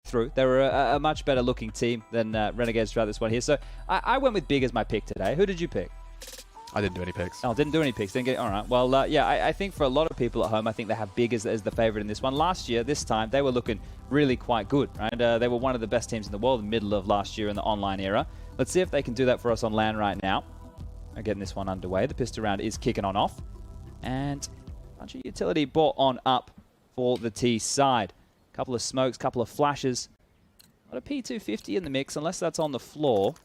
through. They were a much better looking team than Renegades throughout this one here. So I went with Big as my pick today. Who did you pick? I didn't do any picks. Oh, didn't do any picks. Didn't get. All right. Well, yeah, I think for a lot of people at home, I think they have Big as the favorite in this one. Last year, this time, they were looking really quite good, right? They were one of the best teams in the world in the middle of last year in the online era. Let's see if they can do that for us on LAN right now. I'm getting this one underway. The pistol round is kicking on off. And a bunch of utility brought on up for the T side. Couple of smokes, couple of flashes. Got a P250 in the mix, unless that's on the floor.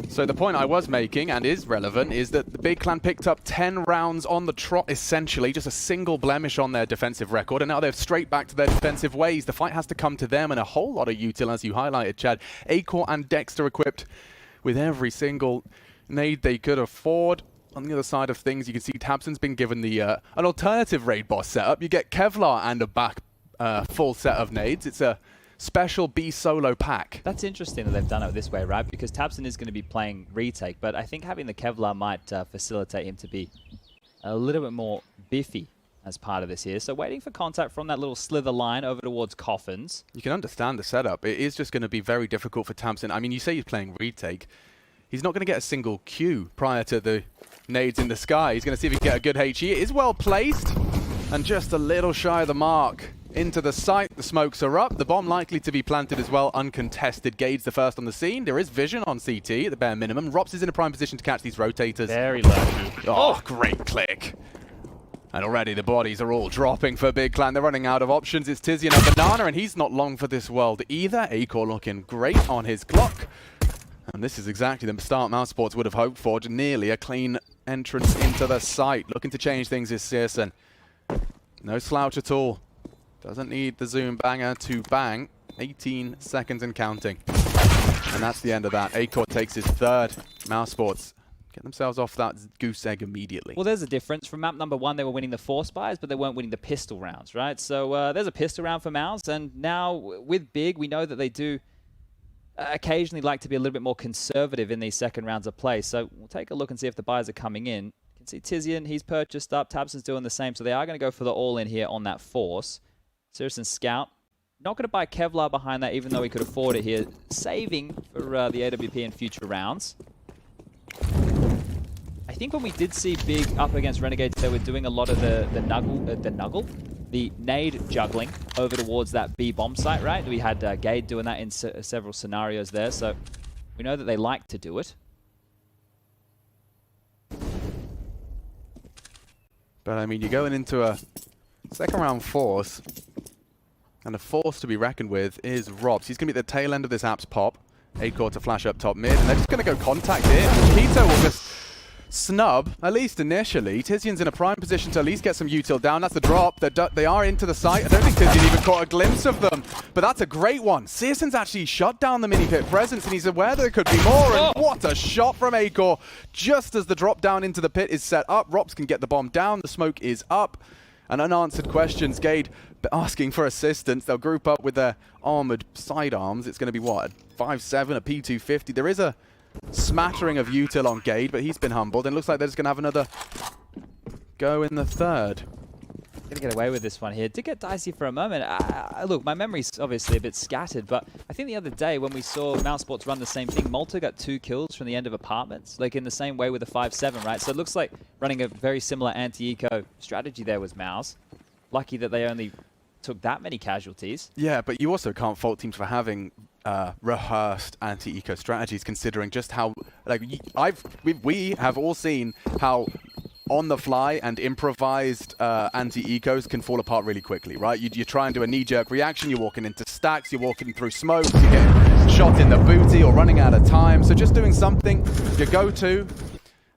So the point I was making, and is relevant, is that the Big Clan picked up 10 rounds on the trot, essentially, just a single blemish on their defensive record, and now they're straight back to their defensive ways. The fight has to come to them, and a whole lot of util, as you highlighted, Chad. Acor and Dexter equipped with every single nade they could afford. On the other side of things, you can see tabseN's been given the an alternative raid boss setup. You get Kevlar and a back full set of nades. It's a special B solo pack. That's interesting that they've done it this way, right? Because tabseN is going to be playing retake, but I think having the Kevlar might facilitate him to be a little bit more biffy as part of this here. So waiting for contact from that little slither line over towards Coffins. You can understand the setup. It is just going to be very difficult for tabseN. I mean, you say he's playing retake. He's not going to get a single Q prior to the nades in the sky. He's going to see if he can get a good HE. It is well placed and just a little shy of the mark. Into the site, the smokes are up. The bomb likely to be planted as well, uncontested. Gade's the first on the scene. There is vision on CT at the bare minimum. Rops is in a prime position to catch these rotators. Very lucky. Oh, great click. And already the bodies are all dropping for Big Clan. They're running out of options. It's Tizian and Banana, and he's not long for this world either. Acor looking great on his clock. And this is exactly the start mousesports would have hoped for. Nearly a clean entrance into the site. Looking to change things is searson. No slouch at all. Doesn't need the zoom banger to bang. 18 seconds and counting. And that's the end of that. Acor takes his third. mousesports get themselves off that goose egg immediately. Well, there's a difference. From map number 1, they were winning the force buys, but they weren't winning the pistol rounds, right? So there's a pistol round for Mouse, and now with Big, we know that they do occasionally like to be a little bit more conservative in these second rounds of play. So we'll take a look and see if the buys are coming in. You can see Tizian, he's purchased up. tabseN's doing the same, so they are going to go for the all-in here on that force. searson Scout, not going to buy Kevlar behind that, even though he could afford it here. Saving for the AWP in future rounds. I think when we did see Big up against Renegades, they were doing a lot of the nade juggling over towards that B bomb site, right? We had Gade doing that in several scenarios there, so we know that they like to do it. But I mean, you're going into a second round force, and a force to be reckoned with is Robs. He's going to be at the tail end of this app's pop. Acor to flash up top mid, and they're just going to go contact in. Keto will just snub, at least initially. Tizian's in a prime position to at least get some util down. That's the drop. They are into the site. I don't think Tizian even caught a glimpse of them, but that's a great one. searson's actually shut down the mini pit presence, and he's aware there could be more, and what a shot from Acor. Just as the drop down into the pit is set up, Rops can get the bomb down. The smoke is up. And unanswered questions, Gade asking for assistance. They'll group up with their armored sidearms. It's going to be what, a 5.7, a P250. There is a smattering of util on Gade, but he's been humbled, and looks like they're just going to have another go in the third. Going to get away with this one here. Did get dicey for a moment. Look, my memory's obviously a bit scattered, but I think the other day when we saw mousesports run the same thing, Malta got 2 kills from the end of apartments, like in the same way with a 5.7, right? So it looks like running a very similar anti-eco strategy there was Mouse. Lucky that they only took that many casualties. Yeah, but you also can't fault teams for having rehearsed anti-eco strategies, considering just how, like, we have all seen how on-the-fly and improvised anti-ecos can fall apart really quickly, right? You try and do a knee-jerk reaction, you're walking into stacks, you're walking through smoke, you get shot in the booty or running out of time. So just doing something, your go-to,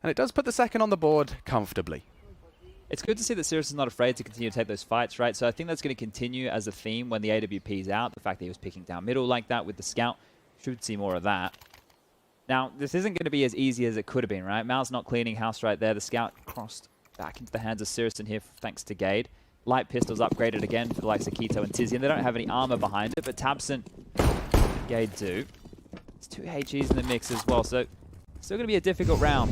and it does put the second on the board comfortably. It's good to see that searson is not afraid to continue to take those fights, right? So I think that's going to continue as a theme when the AWP is out. The fact that he was picking down middle like that with the scout, should see more of that. Now, this isn't going to be as easy as it could have been, right? Mal's not cleaning house right there. The scout crossed back into the hands of searson here, thanks to Gade. Light pistols upgraded again for the likes of Keto and Tizian. They don't have any armor behind it, but tabseN and Gade do. There's 2 HEs in the mix as well, so still going to be a difficult round.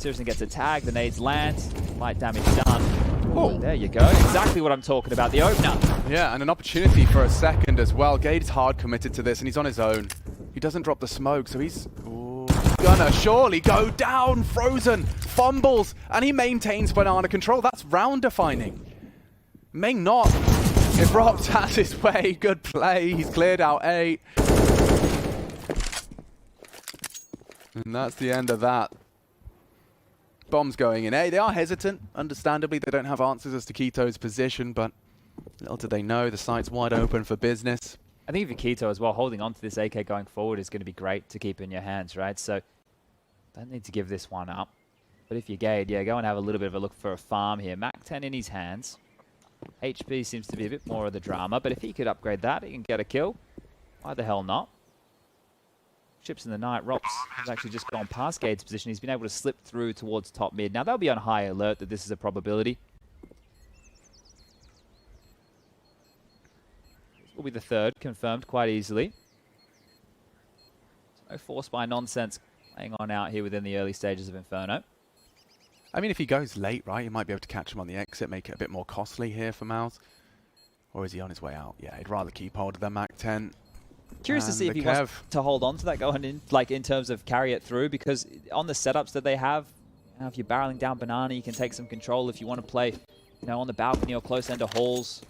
searson gets a tag, the nades land, light damage done. Oh, there you go. Exactly what I'm talking about, the opener. Yeah, and an opportunity for a second as well. Gade's hard committed to this, and he's on his own. He doesn't drop the smoke, so he's gonna surely go down. Frozen fumbles, and he maintains banana control. That's round defining. May not. If Rops has his way, good play. He's cleared out 8. And that's the end of that. Bombs going in A. They are hesitant. Understandably, they don't have answers as to Keto's position, but little do they know, the site's wide open for business. I think for Keto as well, holding on to this AK going forward is going to be great to keep in your hands, right? So don't need to give this one up. But if you're Gade, yeah, go and have a little bit of a look for a farm here. Mac 10 in his hands. HP seems to be a bit more of the drama, but if he could upgrade that, he can get a kill. Why the hell not? Chips in the night. Rops has actually just gone past Gade's position. He's been able to slip through towards top mid. Now they'll be on high alert that this is a probability. This will be the third, confirmed quite easily. So no force by nonsense playing on out here within the early stages of Inferno. I mean, if he goes late, right, you might be able to catch him on the exit, make it a bit more costly here for Mouse. Or is he on his way out? Yeah, he'd rather keep hold of the Mac 10. Curious to see if he wants to hold on to that going in, like in terms of carry it through, because on the setups that they have, you know, if you're barreling down banana, you can take some control. If you want to play, you know, on the balcony or close end of halls,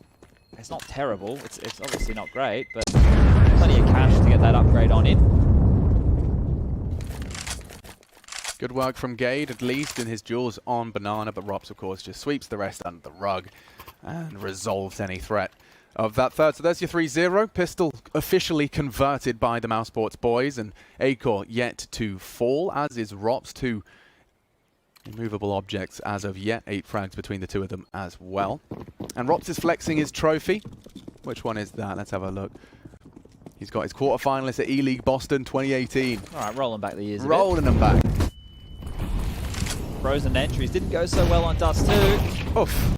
it's not terrible. It's obviously not great, but plenty of cash to get that upgrade on in. Good work from Gade, at least in his duels on banana, but Rops, of course, just sweeps the rest under the rug and resolves any threat of that third. So there's your 3-0. Pistol officially converted by the mousesports boys, and Acor yet to fall, as is Rops. 2 immovable objects as of yet. 8 frags between the two of them as well. And Rops is flexing his trophy. Which one is that? Let's have a look. He's got his quarterfinalists at E-League Boston 2018. All right, rolling back the years Rolling them back. Frozen entries didn't go so well on Dust 2. Oof.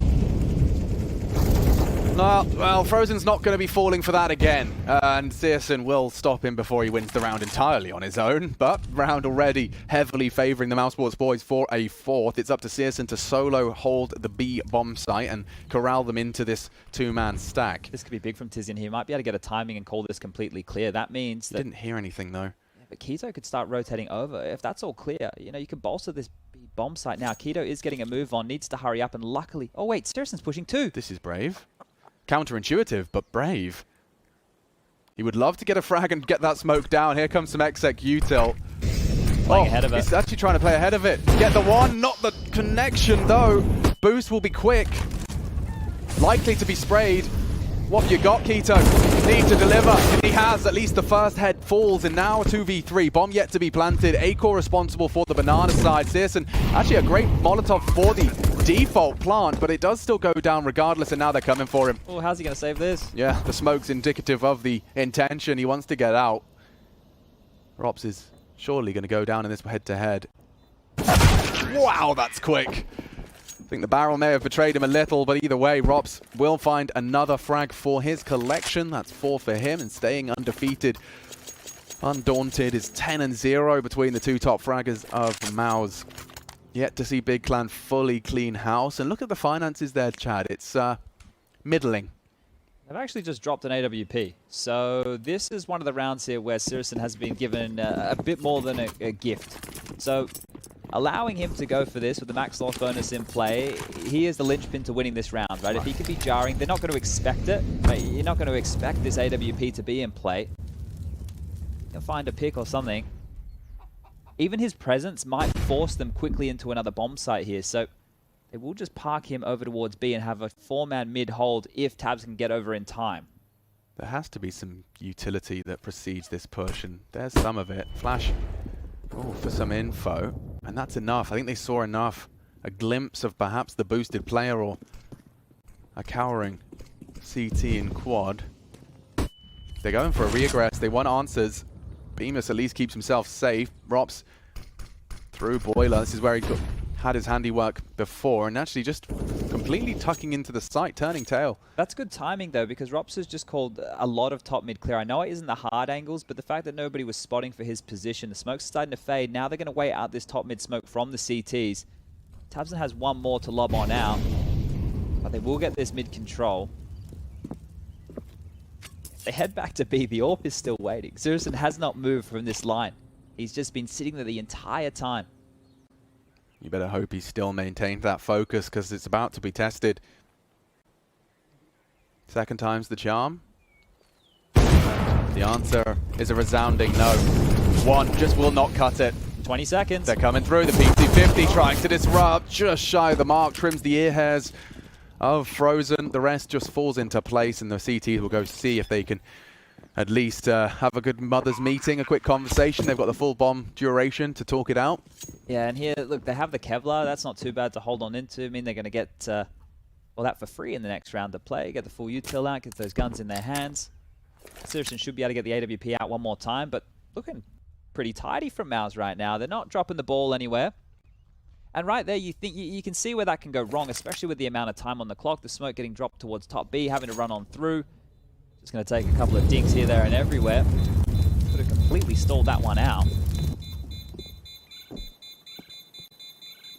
No, well, Frozen's not going to be falling for that again, and Searson will stop him before he wins the round entirely on his own, but round already heavily favouring the mousesports boys for a 4th. It's up to Searson to solo hold the B bomb site and corral them into this 2-man stack. This could be big from Tizian here. He might be able to get a timing and call this completely clear. That means that... Didn't hear anything, though. Yeah, but Keto could start rotating over. If that's all clear, you know, you can bolster this B bomb site now. Keto is getting a move on, needs to hurry up, and luckily... Oh, wait, Searson's pushing too. This is brave. Counterintuitive, but brave. He would love to get a frag and get that smoke down. Here comes some exec util. Playing ahead of it. He's actually trying to play ahead of it. Get the one, not the connection though. Boost will be quick. Likely to be sprayed. What have you got, Keto? Need to deliver. And he has. At least the first head falls, and now 2v3. Bomb yet to be planted. Acor responsible for the banana side. Searson, actually a great Molotov for the default plant, but it does still go down regardless, and now they're coming for him. Oh, how's he going to save this? Yeah, the smoke's indicative of the intention. He wants to get out. Rops is surely going to go down in this head-to-head. Wow, that's quick. I think the barrel may have betrayed him a little, but either way, Rops will find another frag for his collection. That's 4 for him, and staying undefeated, undaunted, is 10-0 between the 2 top fraggers of Mouse. Yet to see Big Clan fully clean house. And look at the finances there, Chad. It's middling. They've actually just dropped an AWP. So this is one of the rounds here where Searson has been given a bit more than a gift. So allowing him to go for this with the max loss bonus in play, he is the linchpin to winning this round, right? If he can be jarring, they're not going to expect it. Right? You're not going to expect this AWP to be in play. You'll find a pick or something. Even his presence might force them quickly into another bomb site here, so they will just park him over towards B and have a 4-man mid-hold if Tabs can get over in time. There has to be some utility that precedes this push, and there's some of it. Flash for some info, and that's enough. I think they saw enough. A glimpse of perhaps the boosted player or a cowering CT in quad. They're going for a reaggress. They want answers. Bemis at least keeps himself safe. Rops through Boiler. This is where he had his handiwork before, and actually just completely tucking into the site, turning tail. That's good timing, though, because Rops has just called a lot of top mid clear. I know it isn't the hard angles, but the fact that nobody was spotting for his position, the smoke's starting to fade. Now they're going to wait out this top mid smoke from the CTs. Tabson has one more to lob on out. But they will get this mid control. They head back to B. The AWP is still waiting. Zerson has not moved from this line. He's just been sitting there the entire time. You better hope he still maintained that focus because it's about to be tested. Second time's the charm. The answer is a resounding no. One just will not cut it. 20 seconds. They're coming through. The PT-50 trying to disrupt. Just shy of the mark. Trims the ear hairs of Frozen. The rest just falls into place, and the CTs will go see if they can at least have a good mother's meeting, a quick conversation. They've got the full bomb duration to talk it out. Yeah, and here, look, they have the Kevlar. That's not too bad to hold on into. I mean, they're going to get well, that for free in the next round to play. Get the full util out, get those guns in their hands. Sirison should be able to get the AWP out one more time, but looking pretty tidy from Mouse right now. They're not dropping the ball anywhere. And right there, you think you can see where that can go wrong, especially with the amount of time on the clock. The smoke getting dropped towards top B, having to run on through. Just going to take a couple of dinks here, there, and everywhere. Could have completely stalled that one out.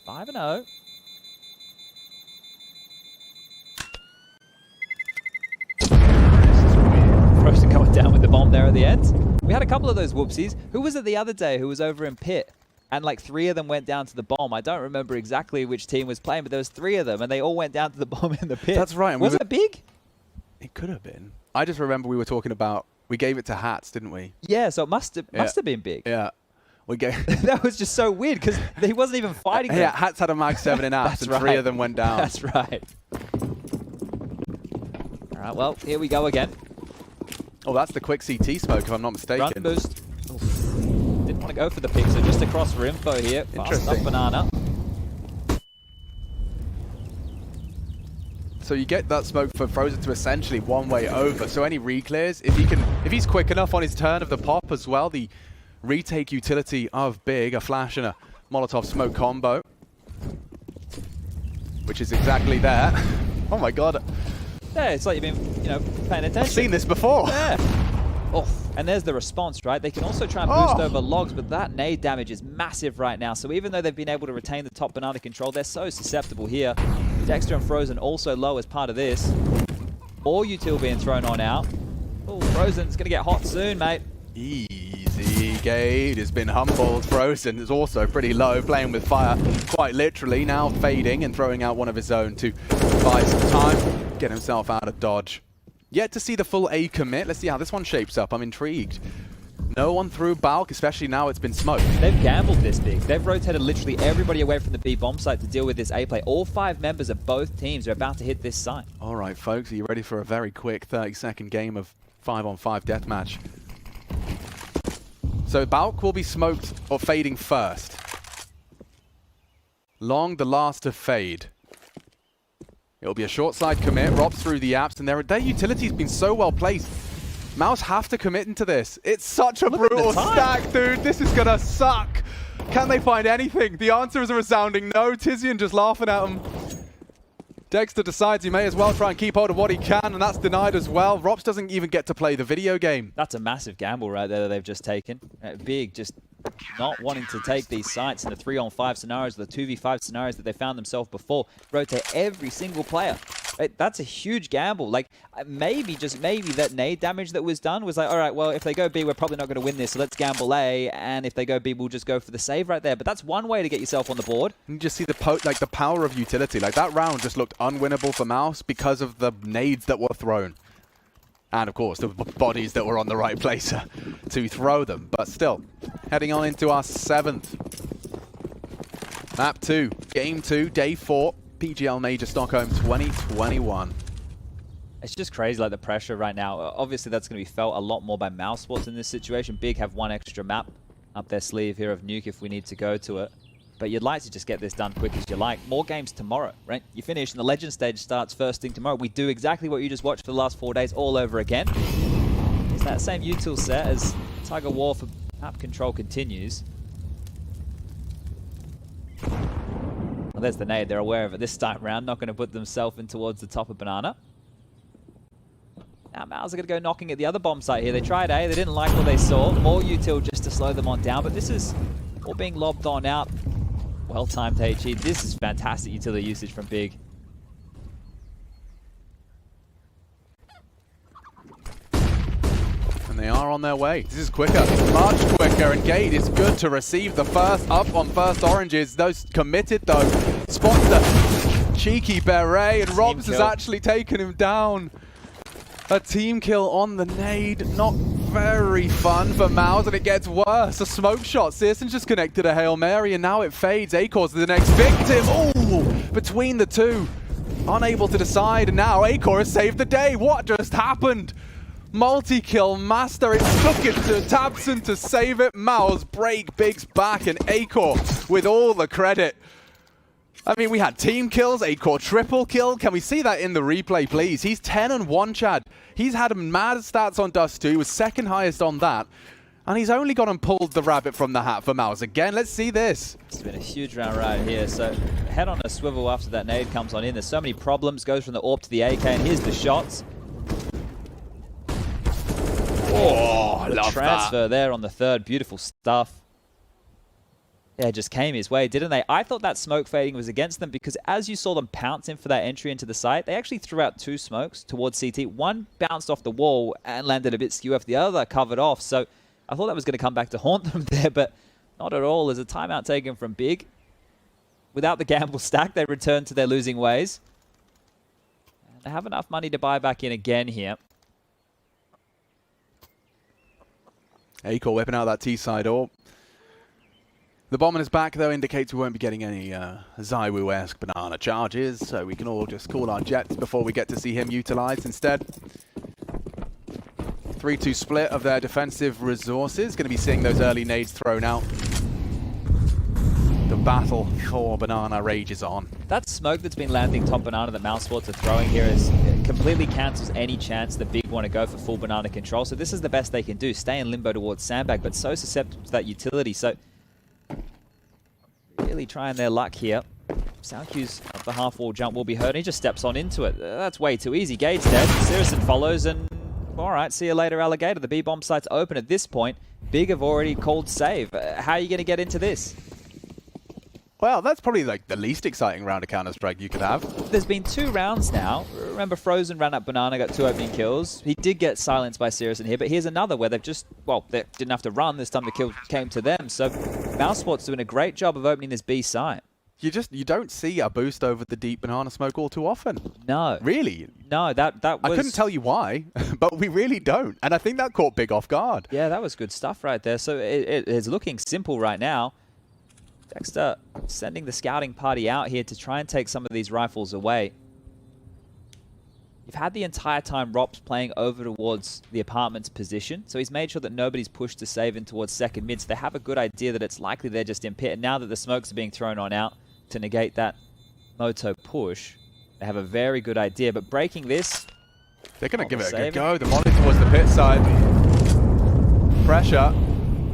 5-0. Frozen going down with the bomb there at the end. We had a couple of those whoopsies. Who was it the other day who was over in pit? And like 3 of them went down to the bomb. I don't remember exactly which team was playing, but there was 3 of them, and they all went down to the bomb in the pit. That's right. Was it big? It could have been. I just remember we were talking about, we gave it to Hats, didn't we? Yeah, so it must have been big. Yeah. We gave that was just so weird because he wasn't even fighting them. Yeah, Hats had a mag 7 in apps, and right. 3 of them went down. That's right. All right, well, here we go again. Oh, that's the quick CT smoke, if I'm not mistaken. Run boost. Oof. Didn't want to go for the pick, so just across for info here. Fast up banana. So you get that smoke for Frozen to essentially one way over. So any re-clears, if he's quick enough on his turn of the pop as well, the retake utility of Big, a flash and a Molotov smoke combo, which is exactly there. Oh my god. Yeah, it's like you've been, paying attention. I've seen this before. Yeah. Oh, and there's the response, right? They can also try and boost over logs, but that nade damage is massive right now. So even though they've been able to retain the top banana control, they're so susceptible here. Dexter and Frozen also low as part of this. More util being thrown on out. Oh, Frozen's going to get hot soon, mate. Easy. Gade has been humbled. Frozen is also pretty low, playing with fire quite literally. Now fading and throwing out one of his own to buy some time, get himself out of dodge. Yet to see the full A commit. Let's see how this one shapes up. I'm intrigued. No one through Balk, especially now it's been smoked. They've gambled this big. They've rotated literally everybody away from the B bomb site to deal with this A play. All 5 members of both teams are about to hit this site. All right, folks, are you ready for a very quick 30-second game of 5-on-5 deathmatch? So Balk will be smoked or fading first. Long, the last to fade. It'll be a short side commit, Rob's through the apps, and their utility's been so well placed. Mouse have to commit into this. It's such a brutal stack, dude. This is gonna suck. Can they find anything? The answer is a resounding no. Tizian just laughing at him. Dexter decides he may as well try and keep hold of what he can, and that's denied as well. Rops doesn't even get to play the video game. That's a massive gamble right there that they've just taken. Big just not wanting to take these sites in the 3-on-5 scenarios, the 2v5 scenarios that they found themselves before. Rotate every single player. That's a huge gamble. Like, maybe, just maybe, that nade damage that was done was like, all right, well, if they go B, we're probably not going to win this, so let's gamble A, and if they go B, we'll just go for the save right there. But that's one way to get yourself on the board. You just see the power of utility. Like, that round just looked unwinnable for Mouse because of the nades that were thrown. And, of course, the bodies that were on the right place to throw them. But still, heading on into our 7th. Map 2, Game 2, Day 4. PGL Major Stockholm 2021. It's just crazy, like the pressure right now. Obviously, that's going to be felt a lot more by mousesports in this situation. Big have one extra map up their sleeve here of Nuke if we need to go to it. But you'd like to just get this done quick as you like. More games tomorrow, right? You finish and the Legend stage starts first thing tomorrow. We do exactly what you just watched for the last 4 days all over again. It's that same util set as Tiger War for map control continues. Well, there's the nade. They're aware of it this time round. Not going to put themselves in towards the top of banana. Now Mouse are going to go knocking at the other bomb site here. They tried A. They didn't like what they saw. More util just to slow them on down. But this is all being lobbed on out. Well timed HE. This is fantastic utility usage from Big. And they are on their way. This is quicker, much quicker, and Gade is good to receive the first up on first oranges. Those committed though. Spots the cheeky beret, and Robs has actually taken him down. A team kill on the nade, not very fun for Mouse, and it gets worse. A smoke shot, Searson just connected a Hail Mary, and now it fades. Acor's the next victim. Ooh, between the two. Unable to decide, and now Acor has saved the day. What just happened? Multi-kill master, it took it to Tabson to save it. Mouse break Big's back, and Acor with all the credit. I mean, we had team kills, Acor triple kill. Can we see that in the replay, please? He's 10 and 1, Chad. He's had mad stats on Dust 2. He was second highest on that. And he's only gone and pulled the rabbit from the hat for Mouse. Again, let's see this. It's been a huge round right here. So head on a swivel after that nade comes on in. There's so many problems. Goes from the AWP to the AK, and here's the shots. Oh, the love transfer that. there on the third. Beautiful stuff. Yeah, just came his way, didn't they? I thought that smoke fading was against them because as you saw them pounce in for that entry into the site, they actually threw out 2 smokes towards CT. One bounced off the wall and landed a bit skew off. The other covered off. So I thought that was going to come back to haunt them there, but not at all. There's a timeout taken from Big. Without the gamble stack, they return to their losing ways. And they have enough money to buy back in again here. Acor whipping out that T-side AWP. The bomb in his back, though, indicates we won't be getting any Zywoo-esque banana charges, so we can all just call our jets before we get to see him utilized instead. 3-2 split of their defensive resources. Going to be seeing those early nades thrown out. The battle for banana rages on. That smoke that's been landing top banana that mousesports are throwing here is completely cancels any chance the Big want to go for full banana control. So this is the best they can do. Stay in limbo towards sandbag, but so susceptible to that utility. So really trying their luck here. Soundcue's up the half-wall jump will be heard. He just steps on into it. That's way too easy. Gade's dead. Searson follows, and all right, see you later, Alligator. The B-bomb site's open at this point. Big have already called save. How are you going to get into this? Well, that's probably like the least exciting round of Counter-Strike you could have. There's been 2 rounds now. Remember, Frozen ran up Banana, got 2 opening kills. He did get silenced by Searson here, but here's another where they've just, well, they didn't have to run. This time the kill came to them. So mousesports doing a great job of opening this B site. You don't see a boost over the deep banana smoke all too often. No. Really? No, that was... I couldn't tell you why, but we really don't. And I think that caught Big off guard. Yeah, that was good stuff right there. So it is looking simple right now. Dexter sending the scouting party out here to try and take some of these rifles away. You've had the entire time Rops playing over towards the apartment's position, so he's made sure that nobody's pushed to save in towards second mid, so they have a good idea that it's likely they're just in pit. And now that the smokes are being thrown on out to negate that Moto push, they have a very good idea. But breaking this... They're going to give it a good go. The molly towards the pit side. Pressure.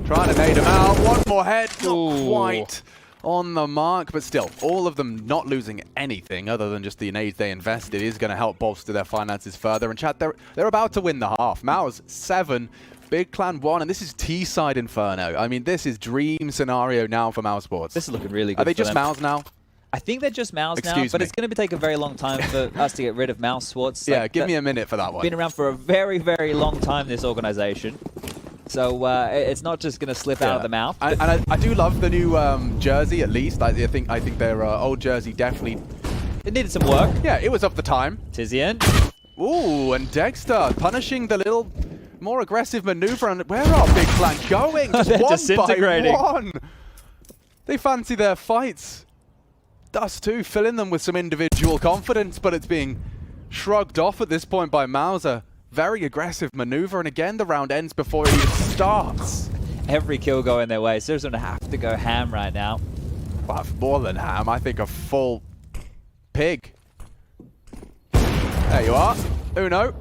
Trying to nade him out. One more head. Not quite on the mark, but still, all of them not losing anything other than just the nades they invested is going to help bolster their finances further. And chat, they're about to win the half. Mao's 7, Big Clan 1, and this is T-side Inferno. I mean, this is dream scenario now for mousesports. This is looking really good. Are they just Mouse now? I think they're just Mouse now, but it's going to take a very long time for us to get rid of mousesports. Yeah, give me a minute for that one. Been around for a very, very long time, this organization. So it's not just going to slip out of the mouth. And I do love the new jersey, at least. I think their old jersey definitely... It needed some work. Yeah, it was of the time. Tizian. Ooh, and Dexter punishing the little more aggressive maneuver. And where are Big Clan going? Just one by one. They fancy their fights. Dust 2 filling them with some individual confidence, but it's being shrugged off at this point by Mauser. Very aggressive maneuver, and again, the round ends before it even starts. Every kill going their way. So they're going to have to go ham right now. Well, more than ham. I think a full pig. There you are. Uno.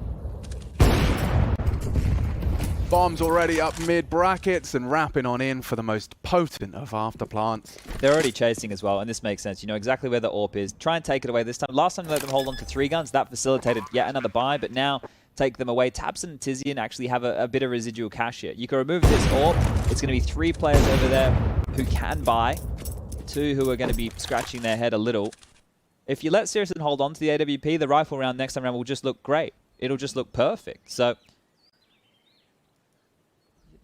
Bombs already up mid-brackets and wrapping on in for the most potent of afterplants. They're already chasing as well, and this makes sense. You know exactly where the AWP is. Try and take it away this time. Last time they let them hold on to 3 guns. That facilitated yet another buy, but now take them away. Tabson and Tizian actually have a bit of residual cash here. You can remove this AWP. It's going to be 3 players over there who can buy. 2 who are going to be scratching their head a little. If you let Searson hold on to the AWP, the rifle round next time around will just look great. It'll just look perfect. So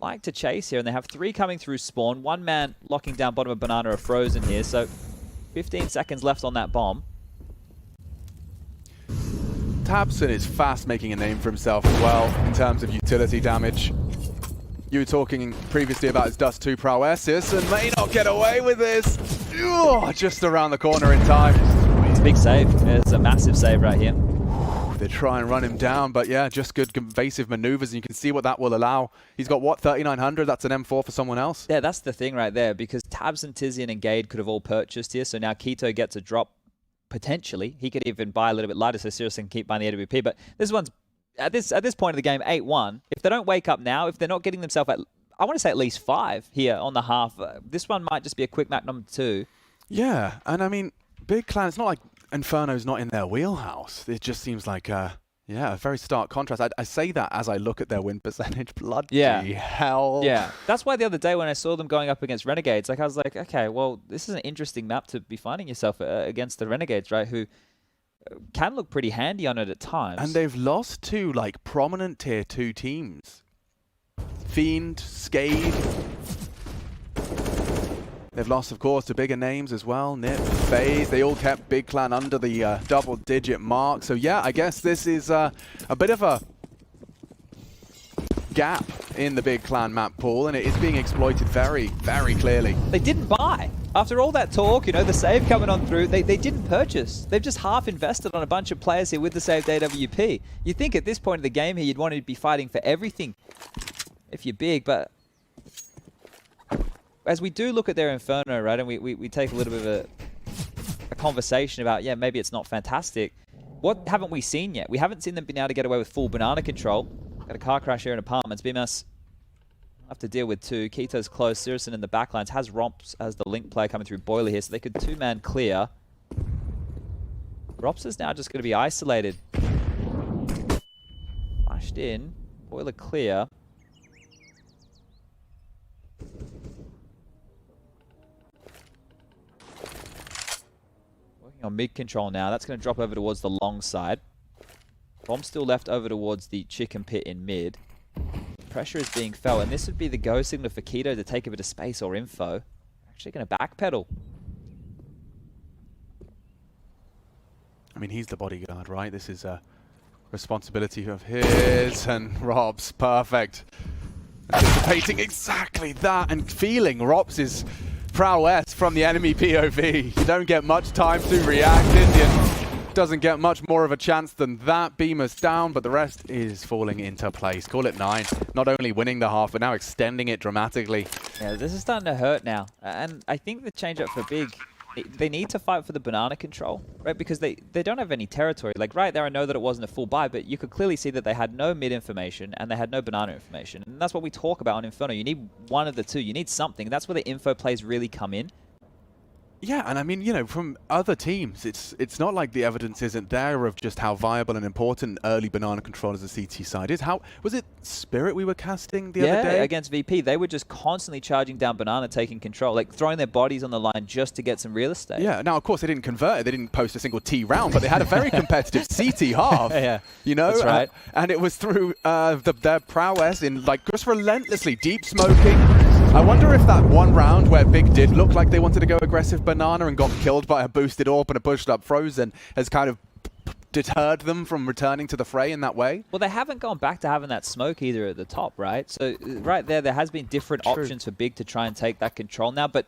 like to chase here, and they have 3 coming through spawn. 1 man locking down bottom of banana are frozen here, so 15 seconds left on that bomb. Tabson is fast making a name for himself as well in terms of utility damage. You were talking previously about his Dust 2 prowess, and may not get away with this. Just around the corner in time. It's a big save. It's a massive save right here. They try and run him down, but yeah, just good evasive maneuvers, and you can see what that will allow. He's got, what, 3,900? That's an M4 for someone else? Yeah, that's the thing right there, because Tabs and Tizian and Gade could have all purchased here, so now Keto gets a drop, potentially. He could even buy a little bit lighter, so Sirius can keep buying the AWP, but this one's, at this point of the game, 8-1. If they don't wake up now, if they're not getting themselves at, I want to say at least 5 here on the half, this one might just be a quick map number 2. Yeah, and I mean, Big Clan, it's not like Inferno's not in their wheelhouse. It just seems like, yeah, a very stark contrast. I say that as I look at their win percentage. Bloody hell. Yeah, that's why the other day when I saw them going up against Renegades, like I was like, okay, well, this is an interesting map to be finding yourself against the Renegades, right, who can look pretty handy on it at times. And they've lost to, like, prominent tier 2 teams. Fiend, Scade. They've lost, of course, to bigger names as well. Nip, FaZe, they all kept Big Clan under the double-digit mark. So, yeah, I guess this is a bit of a gap in the Big Clan map pool, and it is being exploited very, very clearly. They didn't buy. After all that talk, you know, the save coming on through, they didn't purchase. They've just half invested on a bunch of players here with the saved AWP. You'd think at this point of the game here, you'd want to be fighting for everything if you're big, but as we do look at their Inferno, right, and we take a little bit of a conversation about, yeah, maybe it's not fantastic. What haven't we seen yet? We haven't seen them being able to get away with full banana control. Got a car crash here in apartments. BMS have to deal with 2. Keto's close. Sirison in the backlines. Has Romps as the link player coming through Boiler here, so they could 2-man clear. Romps is now just going to be isolated. Flashed in. Boiler clear. On mid control now. That's going to drop over towards the long side. Bomb still left over towards the chicken pit in mid. Pressure is being felt, and this would be the go signal for Keto to take a bit of space or info. Actually going to backpedal. I mean, he's the bodyguard, right? This is a responsibility of his, and Rob's perfect. Anticipating exactly that and feeling Rob's prowess from the enemy POV. You don't get much time to react. Indian doesn't get much more of a chance than that. Beamer's down, but the rest is falling into place. Call it 9. Not only winning the half, but now extending it dramatically. Yeah, this is starting to hurt now. And I think the change up for Big, they need to fight for the banana control, right? Because they don't have any territory. Like right there, I know that it wasn't a full buy, but you could clearly see that they had no mid information and they had no banana information. And that's what we talk about on Inferno. You need one of the two. You need something. That's where the info plays really come in. Yeah, and I mean, you know, from other teams, it's not like the evidence isn't there of just how viable and important early banana control as a CT side is. How was it Spirit we were casting the other day? Yeah, against VP, they were just constantly charging down banana, taking control, like throwing their bodies on the line just to get some real estate. Yeah, now of course they didn't convert it, they didn't post a single T round, but they had a very competitive CT half. Yeah, you know, that's right. And it was through their prowess in like just relentlessly deep smoking. I wonder if that one round where Big did look like they wanted to go aggressive banana and got killed by a boosted AWP and a pushed up Frozen has kind of deterred them from returning to the fray in that way. Well, they haven't gone back to having that smoke either at the top, right? So right there has been different options for Big to try and take that control now, but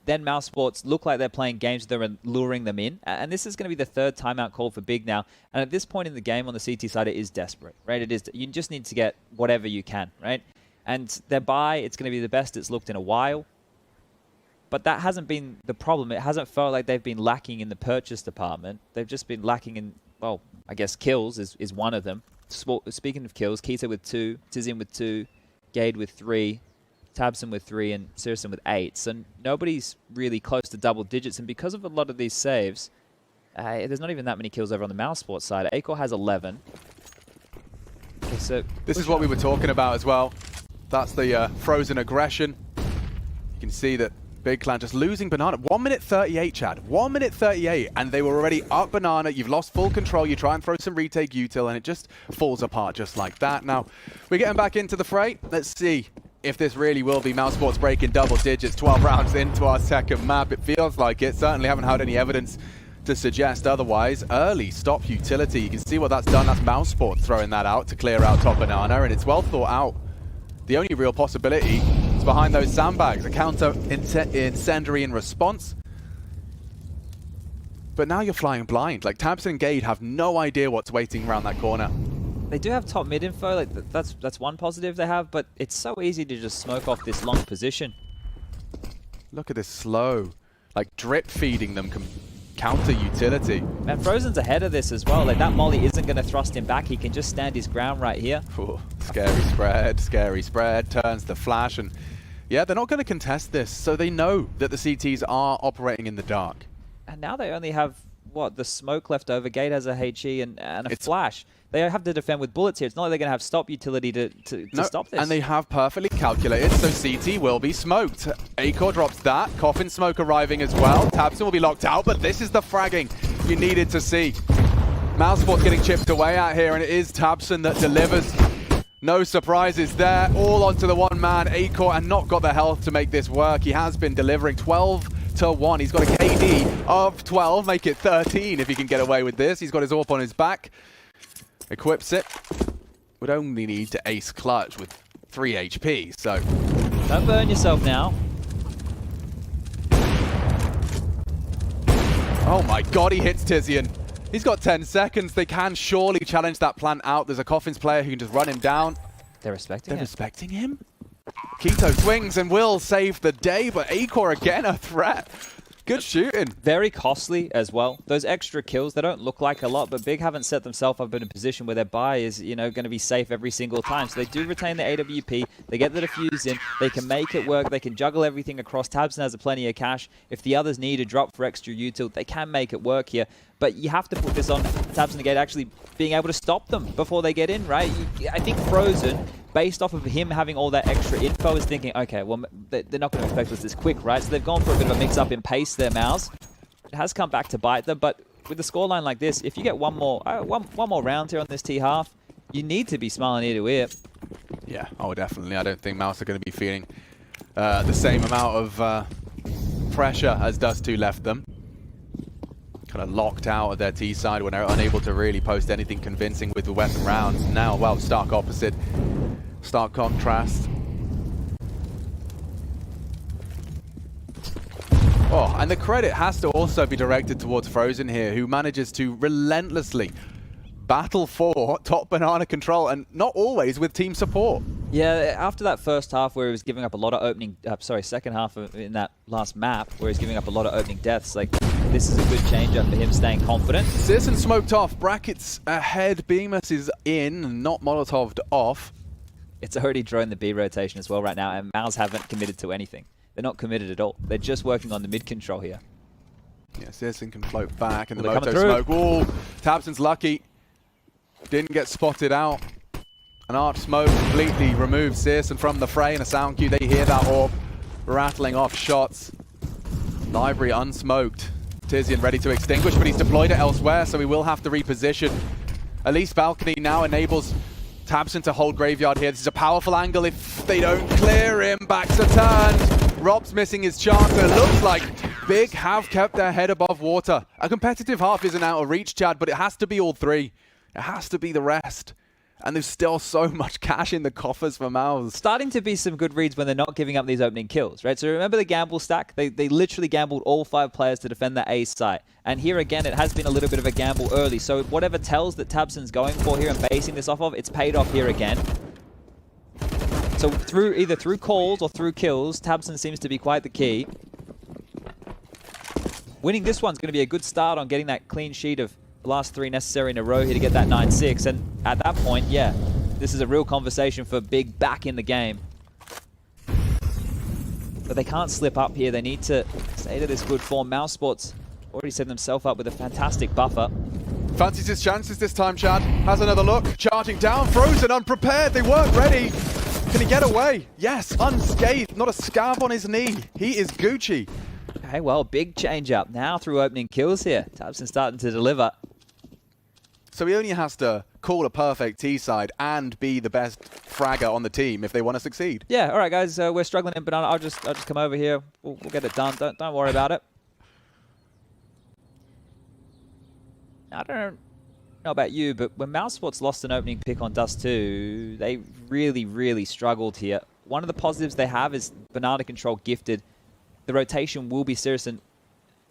then mousesports look like they're playing games that are luring them in. And this is going to be the third timeout call for Big now. And at this point in the game on the CT side, it is desperate, right? It is. You just need to get whatever you can, right? And their buy, it's going to be the best it's looked in a while. But that hasn't been the problem. It hasn't felt like they've been lacking in the purchase department. They've just been lacking in, well, I guess kills is one of them. Speaking of kills, Keto with 2, Tizian with 2, Gade with 3, Tabson with 3, and Sirison with 8. So nobody's really close to double digits. And because of a lot of these saves, there's not even that many kills over on the mousesports side. Acor has 11. Okay, so this is what we were talking about as well. That's the Frozen aggression. You can see that Big Clan just losing banana. 1 minute 38, Chad. 1 minute 38, and they were already up banana. You've lost full control. You try and throw some retake util, and it just falls apart just like that. Now, we're getting back into the fray. Let's see if this really will be mousesports breaking double digits 12 rounds into our second map. It feels like it. Certainly haven't had any evidence to suggest otherwise. Early stop utility. You can see what that's done. That's mousesports throwing that out to clear out top banana, and it's well thought out. The only real possibility is behind those sandbags. A counter incendiary in response. But now you're flying blind. Like, tabseN and Gade have no idea what's waiting around that corner. They do have top mid info, like that's one positive they have, but it's so easy to just smoke off this long position. Look at this slow, like drip feeding them counter utility. And Frozen's ahead of this as well. Like, that molly isn't going to thrust him back. He can just stand his ground right here. Ooh, scary spread, turns the flash, and yeah, they're not going to contest this, so they know that the CTs are operating in the dark. And now they only have, what, the smoke left over. Gade has a HE and a flash. They have to defend with bullets here. It's not like they're going to have stop utility to stop this. And they have perfectly calculated, so CT will be smoked. Acor drops that. Coffin smoke arriving as well. tabseN will be locked out, but this is the fragging you needed to see. mousesports getting chipped away out here, and it is tabseN that delivers. No surprises there. All onto the one man, Acor, and not got the health to make this work. He has been delivering 12-1. He's got a KD of 12, make it 13 if he can get away with this. He's got his AWP on his back. Equips it. Would only need to ace clutch with 3 HP, so... Don't burn yourself now. Oh my god, he hits Tizian. He's got 10 seconds. They can surely challenge that plant out. There's a Coffins player who can just run him down. They're respecting him. They're respecting him? Keto swings and will save the day, but Acor again a threat. Good shooting. Very costly as well. Those extra kills, they don't look like a lot, but Big haven't set themselves up in a position where their buy is, you know, going to be safe every single time. So they do retain the AWP. They get the defuse in. They can make it work. They can juggle everything across. tabseN has plenty of cash. If the others need a drop for extra util, they can make it work here. But you have to put this on tabseN and Gade actually being able to stop them before they get in, right? I think Frozen, based off of him having all that extra info, is thinking, okay, well, they're not going to expect us this quick, right? So they've gone for a bit of a mix-up in pace there, Mouse. It has come back to bite them, but with a scoreline like this, if you get one more round here on this T-half, you need to be smiling ear to ear. Yeah, oh, definitely. I don't think Mouse are going to be feeling the same amount of pressure as Dust2 left them. Kind of locked out of their T side when they're unable to really post anything convincing with the weapon rounds. Now, well, stark opposite, stark contrast. Oh, and the credit has to also be directed towards Frozen here, who manages to relentlessly battle for top banana control, and not always with team support. Yeah, after that first half where he was giving up a lot of opening, second half in that last map where he's giving up a lot of opening deaths, like, this is a good change-up for him staying confident. citizen smoked off, brackets ahead, Bemis is in, not Molotov'd off. It's already drone the B rotation as well right now, and Mouse haven't committed to anything. They're not committed at all. They're just working on the mid control here. Yeah, citizen can float back, and the Well, Moto smoke. Ooh, tabseN's lucky. Didn't get spotted out. An arch smoke completely removes citizen from the fray, and a sound cue. They hear that AWP rattling off shots. Library unsmoked. Tizian ready to extinguish, but he's deployed it elsewhere, so he will have to reposition. At least balcony now enables tabseN to hold graveyard here. This is a powerful angle if they don't clear him. Backs are turned. Rob's missing his chance, and it looks like Big have kept their head above water. A competitive half isn't out of reach, Chad, but it has to be all three. It has to be the rest. And there's still so much cash in the coffers for Mouse. Starting to be some good reads when they're not giving up these opening kills, right? So remember the gamble stack? They literally gambled all 5 players to defend the A site. And here again, it has been a little bit of a gamble early. So whatever tells that tabseN's going for here and basing this off of, it's paid off here again. So either through calls or through kills, tabseN seems to be quite the key. Winning this one's going to be a good start on getting that clean sheet of the last 3 necessary in a row here to get that 9-6. And at that point, yeah, this is a real conversation for Big back in the game. But they can't slip up here. They need to stay to this good form. mousesports already set themselves up with a fantastic buffer. Fancies his chances this time, Chad. Has another look. Charging down. Frozen, unprepared. They weren't ready. Can he get away? Yes, unscathed. Not a scab on his knee. He is Gucci. Okay, well, big change up now through opening kills here. tabseN starting to deliver. So he only has to call a perfect T-side and be the best fragger on the team if they want to succeed. Yeah, all right, guys, we're struggling in Banana. I'll just come over here. We'll get it done. Don't worry about it. I don't know about you, but when mousesports lost an opening pick on Dust 2, they really, really struggled here. One of the positives they have is Banana Control gifted. The rotation will be serious and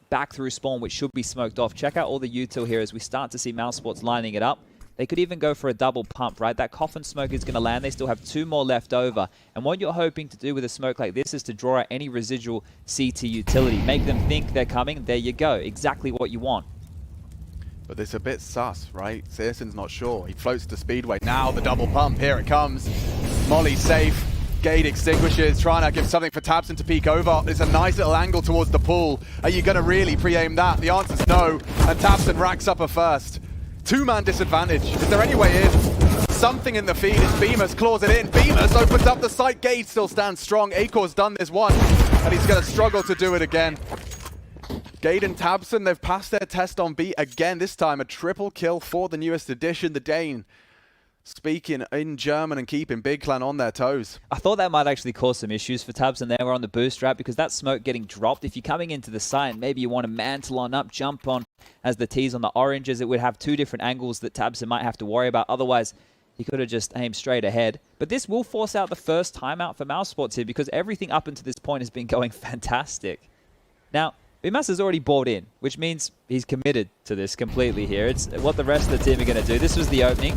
back through spawn, which should be smoked off. Check out all the util here as we start to see mousesports lining it up. They could even go for a double pump, right? That coffin smoke is going to land. They still have 2 more left over. And what you're hoping to do with a smoke like this is to draw out any residual CT utility. Make them think they're coming. There you go. Exactly what you want. But it's a bit sus, right? Searson's not sure. He floats to Speedway. Now the double pump. Here it comes. Molly safe. Gate extinguishes, trying to give something for Tabson to peek over. It's a nice little angle towards the pool. Are you going to really pre-aim that? The answer's no. And Tabson racks up a first. 2-man disadvantage. Is there any way in? Something in the feed as Beamers claws it in. Beamers opens up the site. Gate still stands strong. Akor's done this one, and he's going to struggle to do it again. Gade and Tabson, they've passed their test on B again. This time a triple kill for the newest addition, the Dane. Speaking in German and keeping Big Clan on their toes. I thought that might actually cause some issues for Tabson there. We're on the boost route because that smoke getting dropped. If you're coming into the site, maybe you want to mantle on up, jump on as the T's on the oranges. It would have 2 different angles that Tabson might have to worry about. Otherwise, he could have just aimed straight ahead. But this will force out the first timeout for mousesports here because everything up until this point has been going fantastic. Now, Bimas has already bought in, which means he's committed to this completely here. It's what the rest of the team are going to do. This was the opening.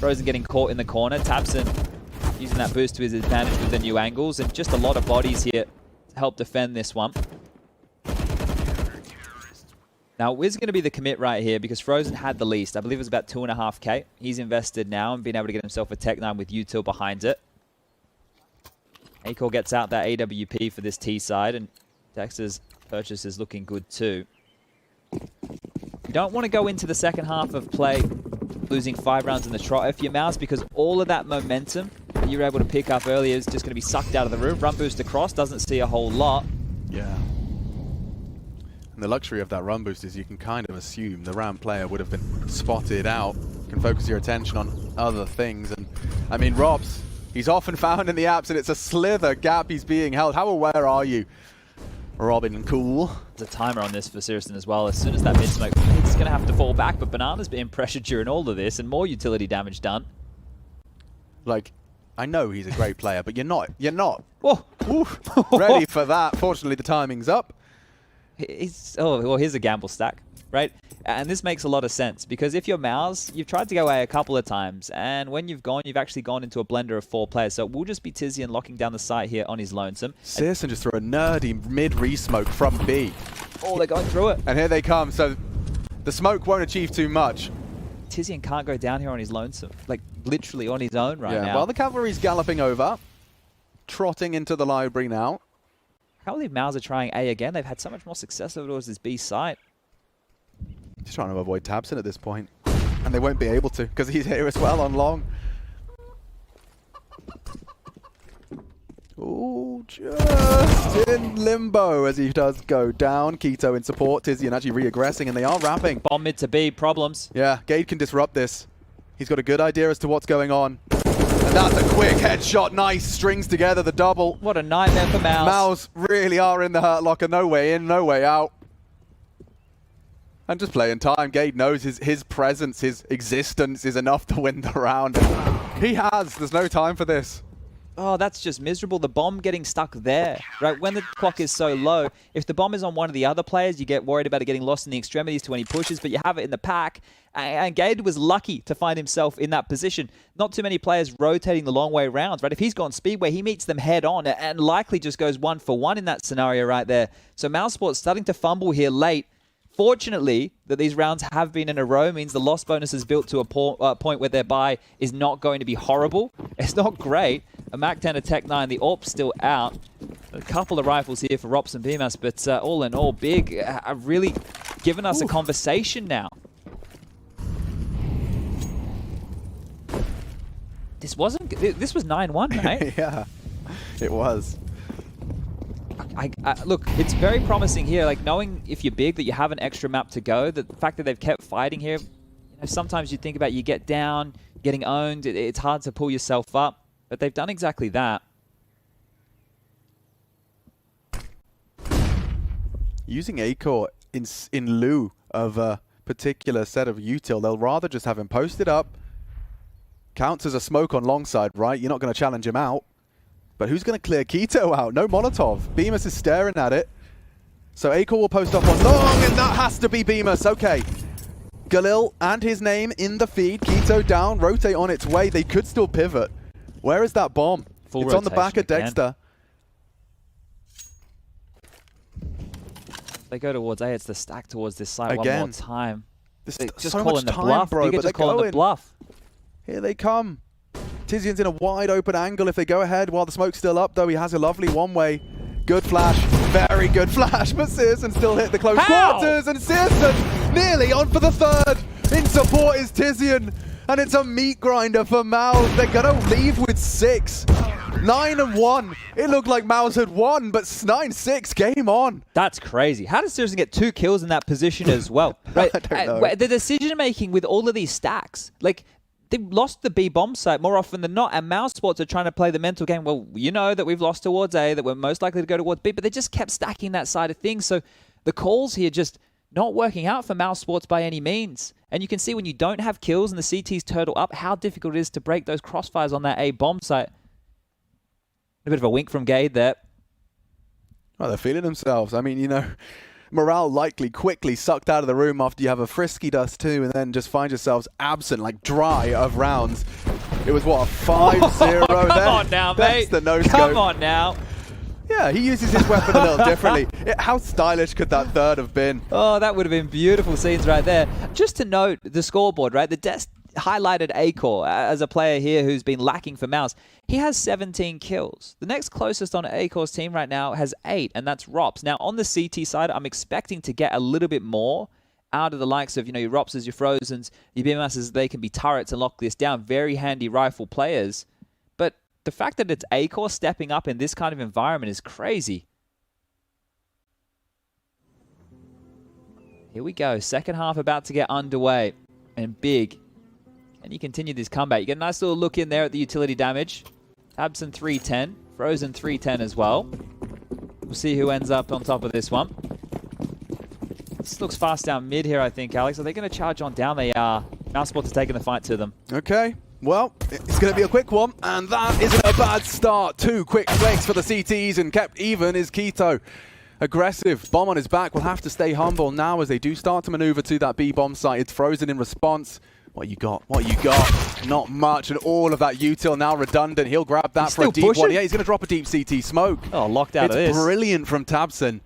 Frozen getting caught in the corner. Tabson using that boost to his advantage with the new angles. And just a lot of bodies here to help defend this one. Now, Wiz going to be the commit right here because Frozen had the least. I believe it was about 2.5k. He's invested now and been able to get himself a Tech-9 with util behind it. Akor gets out that AWP for this T side. And Dexter's purchase is looking good too. You don't want to go into the second half of play losing 5 rounds in the trot if you're Mouse, because all of that momentum that you were able to pick up earlier is just going to be sucked out of the room. Run boost across, doesn't see a whole lot. Yeah. And the luxury of that run boost is you can kind of assume the ramp player would have been spotted out, can focus your attention on other things. And I mean, Robs, he's often found in the apps and it's a slither gap he's being held. How aware are you, Robin Cool? There's a timer on this for Searson as well. As soon as that mid smoke, it's going to have to fall back. But Banana's being pressured during all of this and more utility damage done. Like, I know he's a great player, but you're not. You're not. Whoa. Ready for that. Fortunately, the timing's up. Oh, well, here's a gamble stack, right? And this makes a lot of sense because if you're Mouse, you've tried to go away a couple of times, and when you've gone, you've actually gone into a blender of 4 players. So it will just be Tizian locking down the site here on his lonesome. Searson just threw a nerdy mid-re-smoke from B. Oh, they're going through it. And here they come, so the smoke won't achieve too much. Tizian can't go down here on his lonesome, like literally on his own right now. Well, the cavalry's galloping over, trotting into the library now. I can't believe Mouse are trying A again. They've had so much more success over towards this B site. Just trying to avoid Tabson at this point. And they won't be able to, because he's here as well on long. Ooh, just in limbo as he does go down. Keto in support, Tizian actually re-aggressing, and they are wrapping. Bomb mid to B, problems. Yeah, Gade can disrupt this. He's got a good idea as to what's going on. And that's a quick headshot. Nice, strings together the double. What a nightmare for Mouse. Mouse really are in the hurt locker. No way in, no way out. And just playing time. Gade knows his presence, his existence is enough to win the round. He has. There's no time for this. Oh, that's just miserable. The bomb getting stuck there, right? When the clock is so low, if the bomb is on one of the other players, you get worried about it getting lost in the extremities to any pushes, but you have it in the pack. And Gade was lucky to find himself in that position. Not too many players rotating the long way rounds, right? If he's gone Speedway, he meets them head on and likely just goes 1 for 1 in that scenario right there. So mousesports starting to fumble here late. Fortunately, that these rounds have been in a row means the loss bonus is built to a point where their buy is not going to be horrible. It's not great. A MAC-10, a Tech-9, the AWP's still out. A couple of rifles here for Rops and Bimas, but all in all, Big are really giving us a conversation now. This was 9-1, right? Yeah, it was. Look, it's very promising here. Like, knowing if you're Big that you have an extra map to go, the fact that they've kept fighting here, you know, sometimes you think about you get down, getting owned, it's hard to pull yourself up. But they've done exactly that. Using Acor in lieu of a particular set of util, they'll rather just have him posted up. Counts as a smoke on long side, right? You're not going to challenge him out. But who's going to clear Keto out? No Molotov. Bemis is staring at it. So Acor will post up on long, and that has to be Bemis. Okay. Galil and his name in the feed. Keto down, rotate on its way. They could still pivot. Where is that bomb? Full it's on the back of again. Dexter. They go towards A. It's the stack towards this site Again. one more time. There's Just so calling much the time, bluff. bro, You could but just call they're the bluff. Here they come. Tizian's in a wide open angle. If they go ahead while the smoke's still up, though, he has a lovely one-way. Good flash. Very good flash. But Searson still hit the close quarters. And Searson nearly on for the third. In support is Tizian. And it's a meat grinder for Mouse. They're going to leave with 6. 9-1. It looked like Mouse had won, but 9-6. Game on. That's crazy. How does Searson get 2 kills in that position as well? Right? I don't know. The decision-making with all of these stacks, like, they've lost the B bomb site more often than not, and mousesports are trying to play the mental game. Well, you know that we've lost towards A, that we're most likely to go towards B, but they just kept stacking that side of things. So the calls here just not working out for mousesports by any means. And you can see when you don't have kills and the CTs turtle up, how difficult it is to break those crossfires on that A bomb site. A bit of a wink from Gade there. Well, they're feeling themselves. I mean, you know, morale likely quickly sucked out of the room after you have a frisky dust too, and then just find yourselves absent, like dry of rounds. It was, what, a 5-0 there? Come on now, That's mate. the no-scope. Come on now. Yeah, he uses his weapon a little differently. How stylish could that third have been? Oh, that would have been beautiful scenes right there. Just to note the scoreboard, right? The desk highlighted Acor as a player here who's been lacking for Mouse. He has 17 kills. The next closest on Acor's team right now has 8, and that's Rops. Now, on the CT side, I'm expecting to get a little bit more out of the likes of, you know, your Ropses, your Frozens, your BMSs. They can be turrets and lock this down. Very handy rifle players. But the fact that it's Acor stepping up in this kind of environment is crazy. Here we go. Second half about to get underway. And big. And you continue this comeback. You get a nice little look in there at the utility damage. Tabson 310. Frozen 310 as well. We'll see who ends up on top of this one. This looks fast down mid here, I think, Alex. Are they going to charge on down? They are. mousesports is taking the fight to them. Okay. Well, it's going to be a quick one, and that isn't a bad start. 2 quick flicks for the CTs, and kept even is Keto. Aggressive, bomb on his back, will have to stay humble now as they do start to maneuver to that B bomb site. It's Frozen in response. What you got? What you got? Not much, and all of that util now redundant. He'll grab that for a deep one. Yeah, he's going to drop a deep CT smoke. Oh, locked out of this. It's brilliant from Tabson.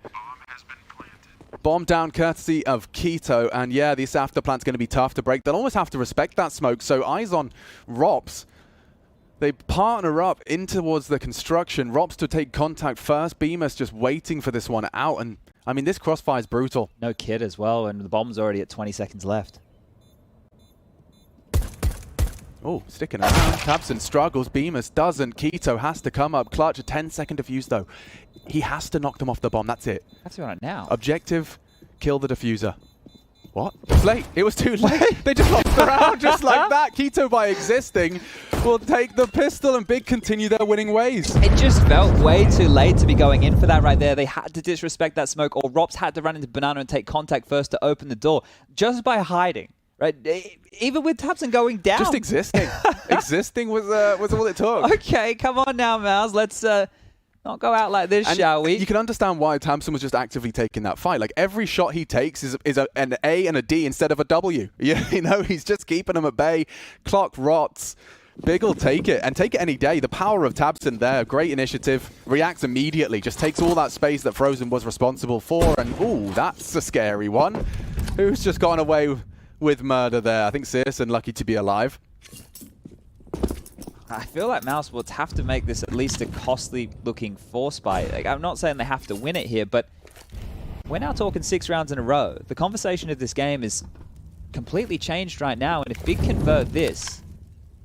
Bomb down courtesy of Keto, and yeah, this after plant's going to be tough to break. They'll almost have to respect that smoke, so eyes on Rops. They partner up in towards the construction. Rops to take contact first. Bemis just waiting for this one out, and I mean, this crossfire is brutal. No kid as well, and the bomb's already at 20 seconds left. Oh, sticking around. Tabson struggles. Bemis doesn't. Keto has to come up clutch. A 10-second defuse, though. He has to knock them off the bomb. That's it. Have to run it now. Objective, kill the diffuser. What? It was late. It was too late. They just lost the round just like that. Keto, by existing, will take the pistol, and Big continue their winning ways. It just felt way too late to be going in for that right there. They had to disrespect that smoke, or Rops had to run into Banana and take contact first to open the door. Just by hiding. Right, even with Tabson going down. Just existing. Existing was all it took. Okay, come on now, Mouse. Let's not go out like this, shall we? You can understand why Tabson was just actively taking that fight. Like, every shot he takes is an A and a D instead of a W. You know, he's just keeping them at bay. Clock rots. Big will take it, and take it any day. The power of Tabson there, great initiative. Reacts immediately, just takes all that space that Frozen was responsible for. And, ooh, that's a scary one. Who's just gone away with murder there? I think Searson lucky to be alive. I feel like mousesports have to make this at least a costly-looking force fight. Like, I'm not saying they have to win it here, but we're now talking 6 rounds in a row. The conversation of this game is completely changed right now, and if Big convert this,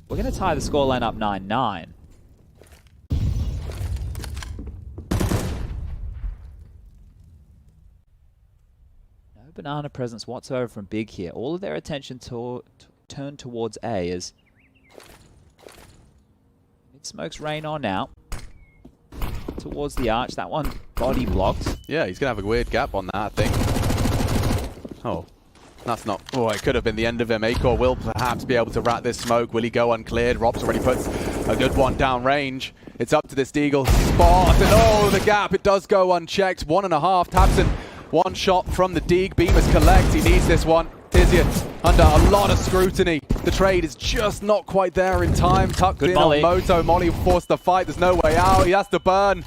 we're going to tie the scoreline up 9-9. Banana presence whatsoever from Big here. All of their attention turned towards A as Smokes rain on now. Towards the arch. That one body blocked. Yeah, he's going to have a weird gap on that, I think. Oh, that's not... Oh, it could have been the end of him. Acor will perhaps be able to rat this smoke. Will he go uncleared? Rob's already puts a good one down range. It's up to this Deagle spot. And oh, the gap. It does go unchecked. 1.5. Tapson, one shot from the Deag. Beamers collects. He needs this one. Tizian under a lot of scrutiny. The trade is just not quite there in time. Tucked Good in Molly. on Moto. Molly forced the fight. There's no way out. He has to burn.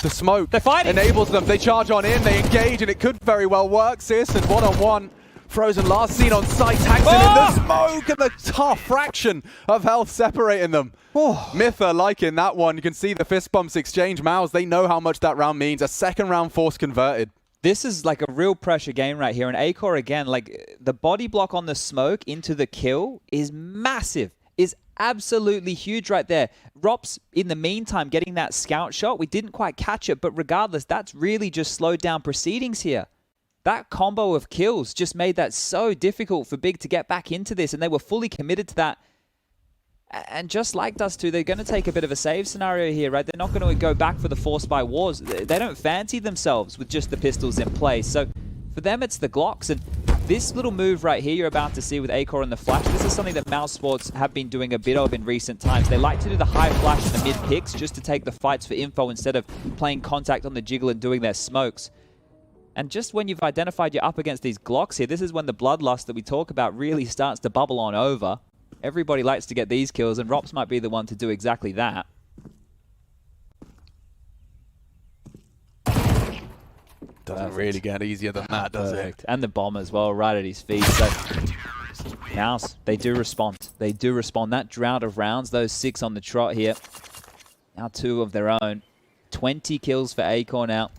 The smoke They're fighting. enables them. They charge on in. They engage, and it could very well work. Searson one-on-one. Frozen last seen on sight. Tanks in the smoke, and the tough fraction of health separating them. Mytha liking that one. You can see the fist bumps exchange. Mouse, they know how much that round means. A second round force converted. This is like a real pressure game right here. And Acor, again, like the body block on the smoke into the kill is massive. Is absolutely huge right there. Rops, in the meantime, getting that scout shot. We didn't quite catch it, but regardless, that's really just slowed down proceedings here. That combo of kills just made that so difficult for Big to get back into this, and they were fully committed to that. And just like Dust2, they're going to take a bit of a save scenario here, right? They're not going to go back for the Force by Wars. They don't fancy themselves with just the pistols in place. So for them, it's the Glocks. And this little move right here you're about to see with Acor and the flash, this is something that mousesports have been doing a bit of in recent times. They like to do the high flash and the mid picks just to take the fights for info instead of playing contact on the jiggle and doing their smokes. And just when you've identified you're up against these Glocks here, this is when the bloodlust that we talk about really starts to bubble on over. Everybody likes to get these kills, and Rops might be the one to do exactly that. Doesn't really get easier than that, does it? And the bomb as well, right at his feet. So, Mouse, they do respond. They do respond. That drought of rounds, those 6 on the trot here. Now 2 of their own. 20 kills for Acor now.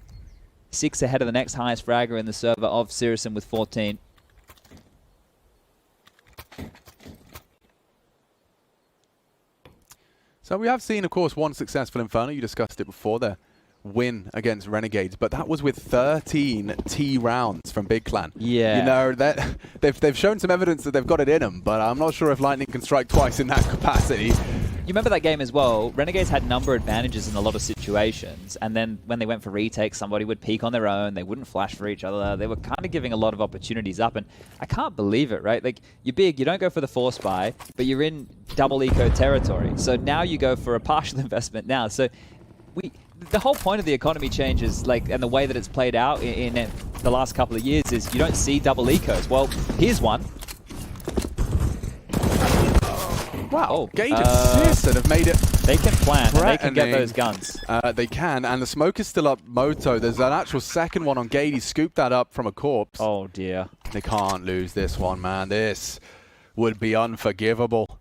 6 ahead of the next highest fragger in the server of Searson with 14. So we have seen, of course, one successful Inferno. You discussed it before there. Win against Renegades, but that was with 13 T rounds from Big Clan. Yeah. You know, that they've shown some evidence that they've got it in them, but I'm not sure if Lightning can strike twice in that capacity. You remember that game as well? Renegades had number advantages in a lot of situations, and then when they went for retakes, somebody would peek on their own. They wouldn't flash for each other. They were kind of giving a lot of opportunities up, and I can't believe it, right? Like, you're big, you don't go for the force buy, but you're in double eco territory. So now you go for a partial investment now. So the whole point of the economy changes, like, and the way that it's played out in the last couple of years is you don't see double ecos. Well, here's one. Wow, Gage and Searson have made it. They can plan, and they can get those guns. They can, and the smoke is still up Moto. There's an actual second one on Gage. He scooped that up from a corpse. Oh, dear. They can't lose this one, man. This would be unforgivable.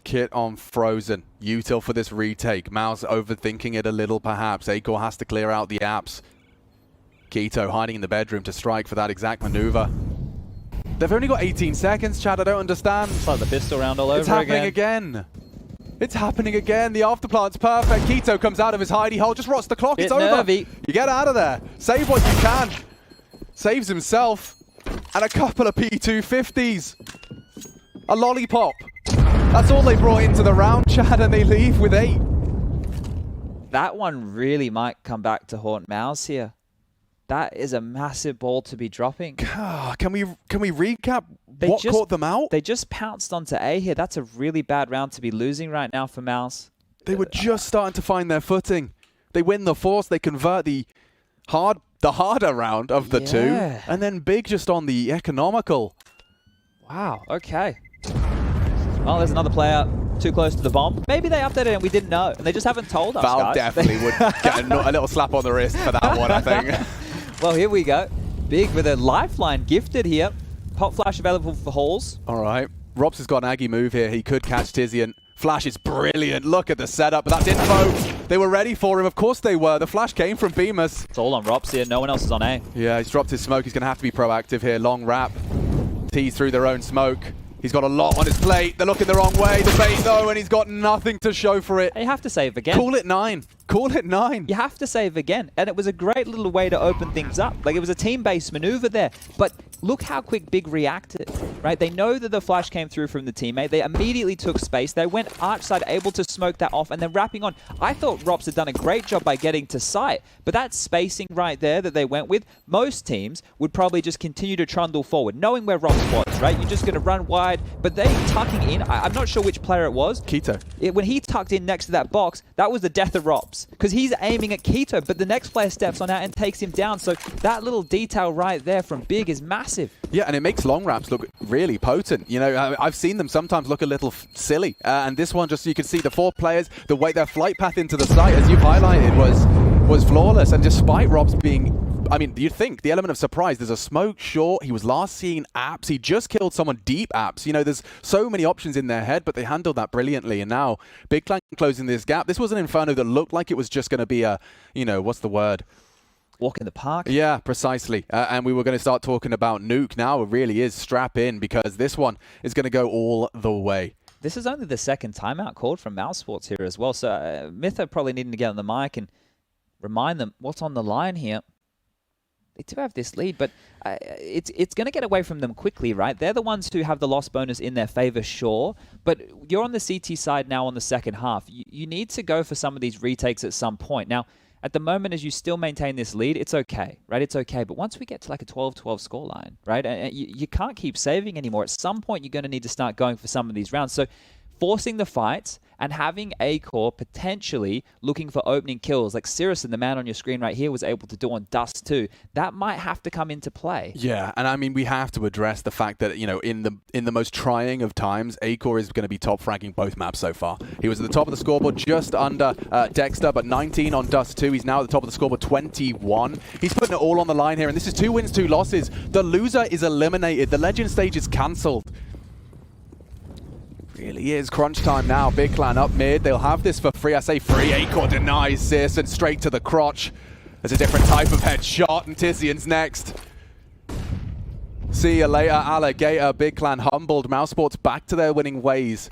Kit on Frozen. Util for this retake. Mouse overthinking it a little, perhaps. Acor has to clear out the apps. Keto hiding in the bedroom to strike for that exact maneuver. They've only got 18 seconds, Chad. I don't understand. It's like the pistol round all over again. It's happening again. It's happening again. The afterplant's perfect. Keto comes out of his hidey hole. Just rots the clock. It's over. Nervy. You get out of there. Save what you can. Saves himself. And a couple of P250s. A lollipop. That's all they brought into the round, Chad, and they leave with 8. That one really might come back to haunt Mouse here. That is a massive ball to be dropping. Can we recap what caught them out? They just pounced onto A here. That's a really bad round to be losing right now for Mouse. They were just starting to find their footing. They win the force. They convert the harder round of the 2. And then Big just on the economical. Wow, okay. Well, there's another player too close to the bomb. Maybe they updated it and we didn't know. And they just haven't told us, Valve definitely would get a little slap on the wrist for that one, I think. Well, here we go. Big with a lifeline gifted here. Pop flash available for Halls. All right. Robs has got an Aggie move here. He could catch Tizian. Flash is brilliant. Look at the setup. But that's info. They were ready for him. Of course they were. The flash came from Bemis. It's all on Robs here. No one else is on A. Yeah, he's dropped his smoke. He's going to have to be proactive here. Long wrap. Tease through their own smoke. He's got a lot on his plate. They're looking the wrong way. The bait, though, and he's got nothing to show for it. They have to save again. Call it 9. Call it 9. You have to save again. And it was a great little way to open things up. Like, it was a team-based maneuver there. But look how quick Big reacted, right? They know that the flash came through from the teammate. They immediately took space. They went arch side, able to smoke that off, and then wrapping on. I thought Rops had done a great job by getting to site. But that spacing right there that they went with, most teams would probably just continue to trundle forward, knowing where Rops was, right? You're just going to run wide. But they tucking in, I'm not sure which player it was. Keto. When he tucked in next to that box, that was the death of Rops. Because he's aiming at Keto, but the next player steps on out and takes him down. So that little detail right there from Big is massive. Yeah, and it makes long wraps look really potent. You know, I've seen them sometimes look a little silly. And this one, just you can see the 4 players, the way their flight path into the site, as you've highlighted, was flawless. And despite Robs being... I mean, you'd think the element of surprise, there's a smoke short, he was last seen apps, he just killed someone deep apps. You know, there's so many options in their head, but they handled that brilliantly. And now, Big Clan closing this gap. This was an Inferno that looked like it was just going to be a, you know, what's the word? Walk in the park. Yeah, precisely. And we were going to start talking about Nuke. Now it really is strap in, because this one is going to go all the way. This is only the second timeout called from mousesports here as well. So Mytho probably needing to get on the mic and remind them what's on the line here. They do have this lead, but it's going to get away from them quickly, right? They're the ones who have the loss bonus in their favor, sure. But you're on the CT side now on the second half. You need to go for some of these retakes at some point. Now, at the moment, as you still maintain this lead, it's okay, right? It's okay. But once we get to like a 12-12 scoreline, right? And you can't keep saving anymore. At some point, you're going to need to start going for some of these rounds. So forcing the fights and having A-Core potentially looking for opening kills like Sirison, the man on your screen right here, was able to do on Dust 2. That might have to come into play. Yeah, and I mean, we have to address the fact that, you know, in the most trying of times, A-Core is going to be top fragging both maps so far. He was at the top of the scoreboard just under Dexter, but 19 on Dust 2. He's now at the top of the scoreboard, 21. He's putting it all on the line here, and this is 2 wins, 2 losses. The loser is eliminated. The Legend stage is cancelled. Really is crunch time now. Big Clan up mid. They'll have this for free. I say free. A-Core denies Sis and straight to the crotch. There's a different type of headshot, and Tizian's next. See you later, Alligator. Big Clan humbled. mousesports back to their winning ways.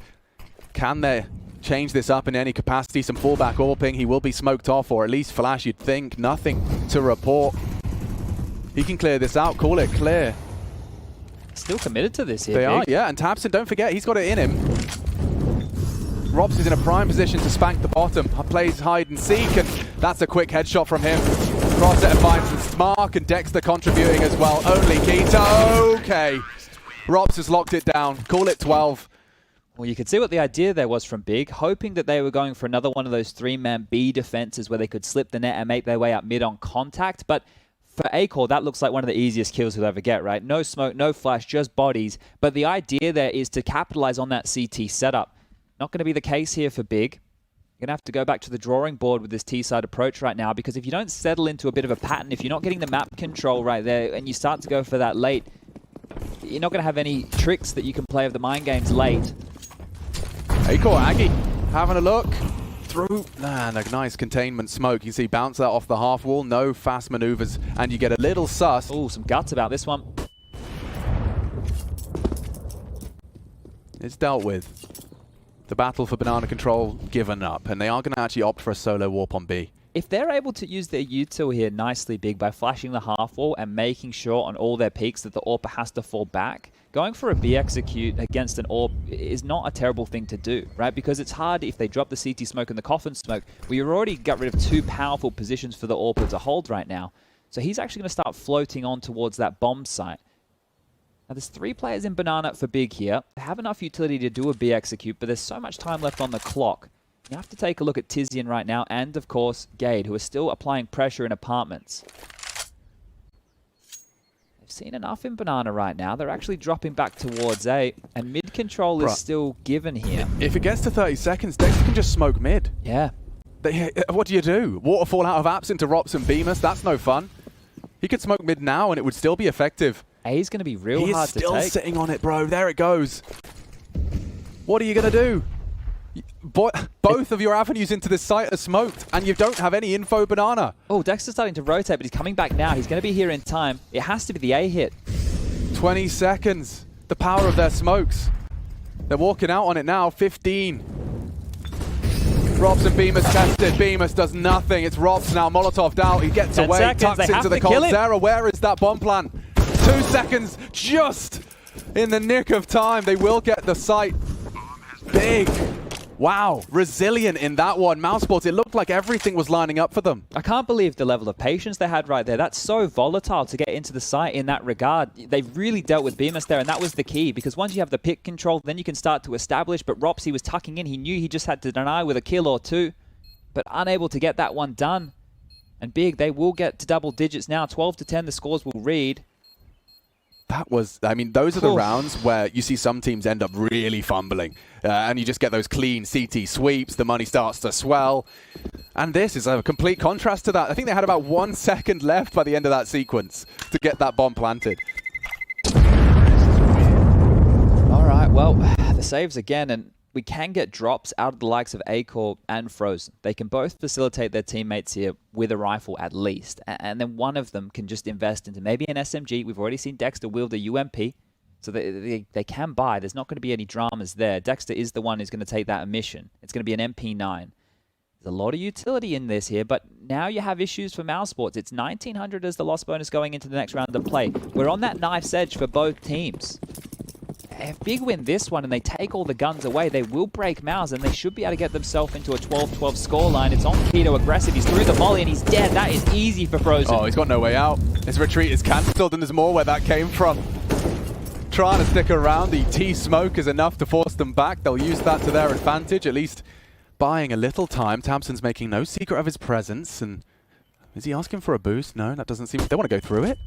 Can they change this up in any capacity? Some fallback AWPing. He will be smoked off, or at least flash, you'd think. Nothing to report. He can clear this out. Call it clear. Still committed to this here. They are, yeah. And Tabson, don't forget, he's got it in him. Robs is in a prime position to spank the bottom. Plays hide and seek, and that's a quick headshot from him. Crosshair finds Mark, and Dexter contributing as well. Only Keto. Okay. Robs has locked it down. Call it 12. Well, you could see what the idea there was from Big, hoping that they were going for another one of those 3-man B defenses where they could slip the net and make their way up mid on contact, but for A-Core, that looks like one of the easiest kills we'll ever get, right? No smoke, no flash, just bodies. But the idea there is to capitalize on that CT setup. Not going to be the case here for Big. You're going to have to go back to the drawing board with this T-side approach right now, because if you don't settle into a bit of a pattern, if you're not getting the map control right there and you start to go for that late, you're not going to have any tricks that you can play of the mind games late. A-Core, Aggie, having a look. Through, and a nice containment smoke. You see bounce that off the half wall, no fast maneuvers, and you get a little sus. Oh, some guts about this one. It's dealt with. The battle for banana control given up, and they are going to actually opt for a solo warp on B. If they're able to use their util here nicely Big by flashing the half wall and making sure on all their peaks that the AWP has to fall back, going for a B execute against an AWP is not a terrible thing to do, right? Because it's hard if they drop the CT smoke and the coffin smoke. We've already got rid of 2 powerful positions for the AWP to hold right now. So he's actually going to start floating on towards that bomb site. Now there's 3 players in Banana for Big here. They have enough utility to do a B execute, but there's so much time left on the clock. You have to take a look at Tizian right now, and of course, Gade, who are still applying pressure in apartments. They've seen enough in Banana right now. They're actually dropping back towards A, and mid control is still given here. If it gets to 30 seconds, Dexter can just smoke mid. Yeah. What do you do? Waterfall out of apps into Rops and Bemis? That's no fun. He could smoke mid now, and it would still be effective. A's going to be real hard to take. He's still sitting on it, bro. There it goes. What are you going to do? Both of your avenues into this site are smoked, and you don't have any info, Banana. Oh, Dexter's starting to rotate, but he's coming back now. He's going to be here in time. It has to be the A hit. 20 seconds. The power of their smokes. They're walking out on it now. 15. Robs and Bemis tested. Bemis does nothing. It's Robs now. Molotov out. He gets 10 away, seconds. tucks They into the have to kill him. Coldzera. Where is that bomb plan? 2 seconds, just in the nick of time. They will get the site. Big. Wow, resilient in that one. mousesports, it looked like everything was lining up for them. I can't believe the level of patience they had right there. That's so volatile to get into the site in that regard. They really dealt with Bemis there, and that was the key, because once you have the pick control, then you can start to establish. But Ropsy was tucking in. He knew he just had to deny with a kill or two, but unable to get that one done. And Big, they will get to double digits now. 12-10, the scores will read. That was, I mean, those are the rounds where you see some teams end up really fumbling. And you just get those clean CT sweeps, the money starts to swell. And this is a complete contrast to that. I think they had about 1 second left by the end of that sequence to get that bomb planted. All right, well, the saves again, and we can get drops out of the likes of Acor and Frozen. They can both facilitate their teammates here with a rifle at least. And then one of them can just invest into maybe an SMG. We've already seen Dexter wield a UMP. So they can buy. There's not going to be any dramas there. Dexter is the one who's going to take that mission. It's going to be an MP9. There's a lot of utility in this here, but now you have issues for mousesports. It's 1900 as the loss bonus going into the next round of play. We're on that knife's edge for both teams. If Big win this one and they take all the guns away, they will break Mouse, and they should be able to get themselves into a 12-12 scoreline. It's on Keto aggressive. He's through the molly and he's dead. That is easy for Frozen. Oh, he's got no way out. His retreat is cancelled, and there's more where that came from. Trying to stick around. The T-smoke is enough to force them back. They'll use that to their advantage, at least buying a little time. tabseN's making no secret of his presence. And is he asking for a boost? No, that doesn't seem... They want to go through it?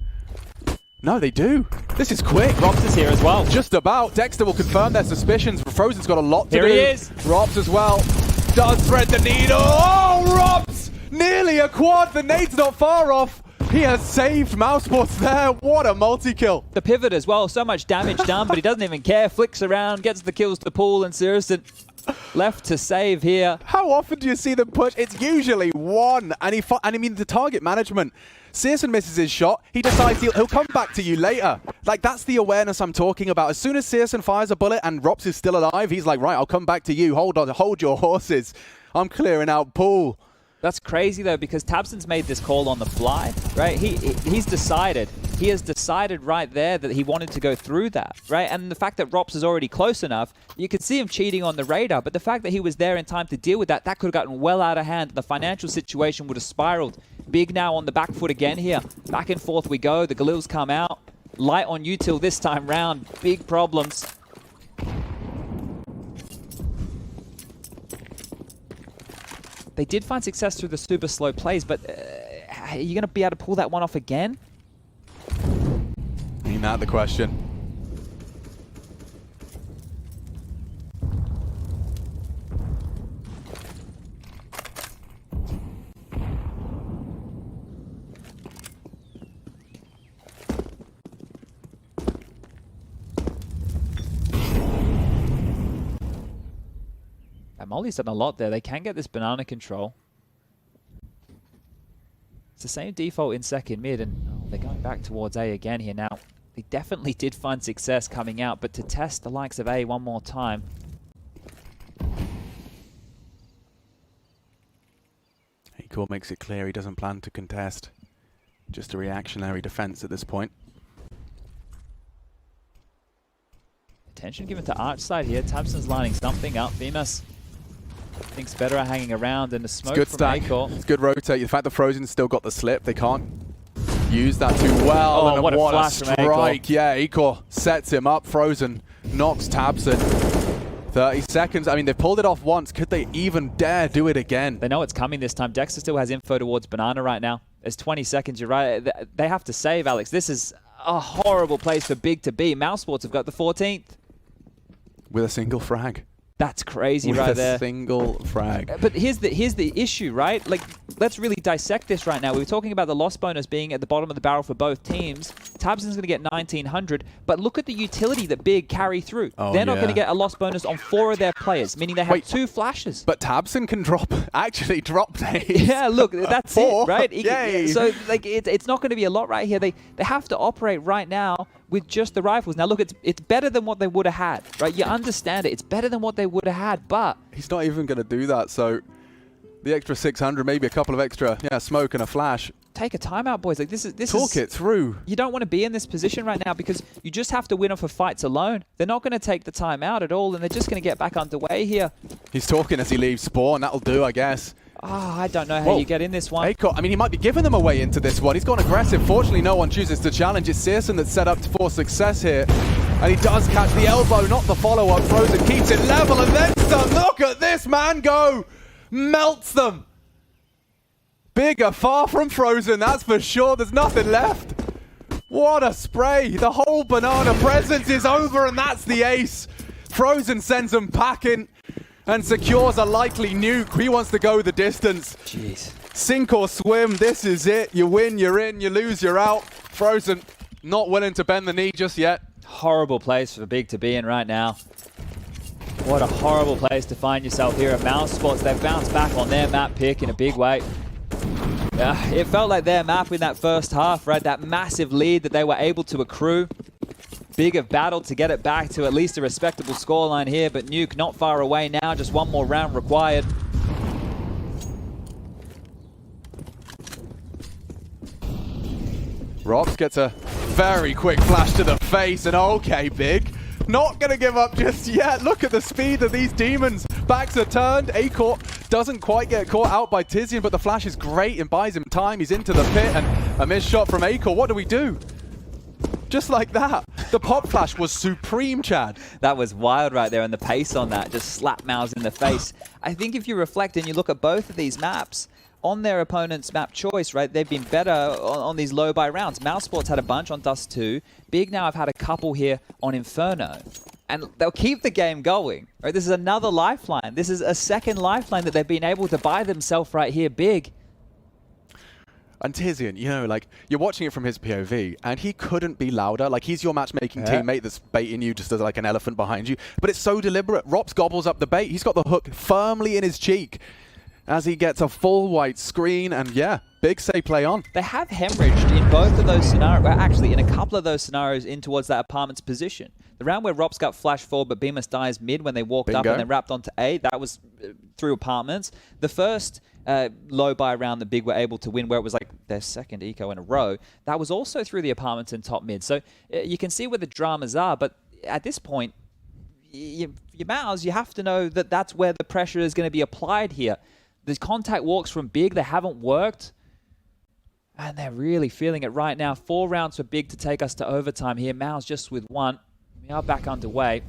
No, they do. This is quick. Robs is here as well. Just about. Dexter will confirm their suspicions. Frozen's got a lot to do. Here he is. Robs as well. Does thread the needle. Oh, Robs! Nearly a quad. The nade's not far off. He has saved mousesports there. What a multi-kill. The pivot as well. So much damage done, but he doesn't even care. Flicks around, gets the kills to Pool, and Sirison left to save here. How often do you see them push? It's usually one. And I mean, the target management. Sirison misses his shot. He decides he'll come back to you later. Like, that's the awareness I'm talking about. As soon as Sirison fires a bullet and Rops is still alive, he's like, right, I'll come back to you. Hold on, hold your horses. I'm clearing out Pool. That's crazy, though, because tabseN's made this call on the fly, right? He's decided. He has decided right there that he wanted to go through that, right? And the fact that Rops is already close enough, you could see him cheating on the radar, but the fact that he was there in time to deal with that, that could have gotten well out of hand. The financial situation would have spiraled. Big now on the back foot again here. Back and forth we go. The Galils come out. Light on util this time round. Big problems. They did find success through the super slow plays, but are you going to be able to pull that one off again? Ain't that the question? Molly's done a lot there. They can get this banana control. It's the same default in second mid, and they're going back towards A again here now. They definitely did find success coming out, but to test the likes of A one more time. Acor makes it clear he doesn't plan to contest. Just a reactionary defense at this point. Attention given to Arch side here. tabseN's lining something up. Bemis thinks better at hanging around, and the smoke good from stack. Acor. It's good rotate. The fact that Frozen's still got the slip, they can't use that too well. Oh, and what a what flash from strike. Yeah, Acor sets him up. Frozen knocks tabseN. 30 seconds. I mean, they've pulled it off once. Could they even dare do it again? They know it's coming this time. Dexter still has info towards banana right now. There's 20 seconds. You're right. They have to save, Alex. This is a horrible place for Big to be. mousesports have got the 14th. With a single frag. That's crazy With right a there. single frag. But here's the issue, right? Like, let's really dissect this right now. We were talking about the loss bonus being at the bottom of the barrel for both teams. tabseN's going to get 1900, but look at the utility that Big carry through. Oh, They're not going to get a loss bonus on 4 of their players, meaning they have 2 flashes. But tabseN can actually drop days. Yeah, look, that's 4. it, right? Yay. So, like, it's not going to be a lot right here. They have to operate right now with just the rifles. Now, look, it's better than what they would have had, right? You understand it. It's better than what they would have had, but... He's not even going to do that, so The extra 600, maybe a couple of extra, smoke and a flash. Take a timeout, boys. Like this is Talk it through. You don't want to be in this position right now because you just have to win off of fights alone. They're not going to take the timeout at all, and they're just going to get back underway here. He's talking as he leaves spawn. That'll do, I guess. I don't know how you get in this one. Aiko, I mean, he might be giving them away into this one. He's gone aggressive. Fortunately, no one chooses to challenge. It's Searson that's set up for success here. And he does catch the elbow, not the follow-up. Frozen keeps it level and then some. Look at this man go. Melts them. Bigger, far from Frozen, that's for sure. There's nothing left. What a spray. The whole banana presence is over, and that's the ace. Frozen sends them packing and secures a likely nuke. He wants to go the distance. Jeez. Sink or swim, this is it. You win, you're in. You lose, you're out. Frozen not willing to bend the knee just yet. Horrible place for Big to be in right now. What a horrible place to find yourself here at mousesports. They've bounced back on their map pick in a big way. It felt like their map in that first half, right? That massive lead that they were able to accrue. Big have battled to get it back to at least a respectable scoreline here, but Nuke not far away now. Just one more round required. Robs gets a very quick flash to the face, and okay, Big. Not going to give up just yet. Look at the speed of these demons. Backs are turned. Acor doesn't quite get caught out by Tizian, but the flash is great and buys him time. He's into the pit, and a missed shot from Acor. What do we do? Just like that. The pop flash was supreme, Chad. That was wild right there, and the pace on that just slapped Mouse in the face. I think if you reflect and you look at both of these maps, on their opponent's map choice, right, they've been better on these low buy rounds. mousesports had a bunch on Dust 2. Big now have had a couple here on Inferno. And they'll keep the game going. Right? This is another lifeline. This is a second lifeline that they've been able to buy themselves right here, Big. And Tizian, you know, like, you're watching it from his POV, and he couldn't be louder. Like, he's your matchmaking teammate that's baiting you just as like an elephant behind you. But it's so deliberate. Rops gobbles up the bait. He's got the hook firmly in his cheek as he gets a full white screen, and yeah, Big say play on. They have hemorrhaged in both of those scenarios, well, actually in a couple of those scenarios in towards that apartment's position. The round where Rops got flashed forward but Bemis dies mid when they walked up and then wrapped onto A, that was through apartments. The first low buy round that Big were able to win, where it was like their second eco in a row, that was also through the apartments and top mid. So you can see where the dramas are, but at this point, your Mouse, you have to know that that's where the pressure is going to be applied here. The contact walks from Big, they haven't worked. And they're really feeling it right now. 4 rounds for Big to take us to overtime here. Mouse just with 1. We are back underway.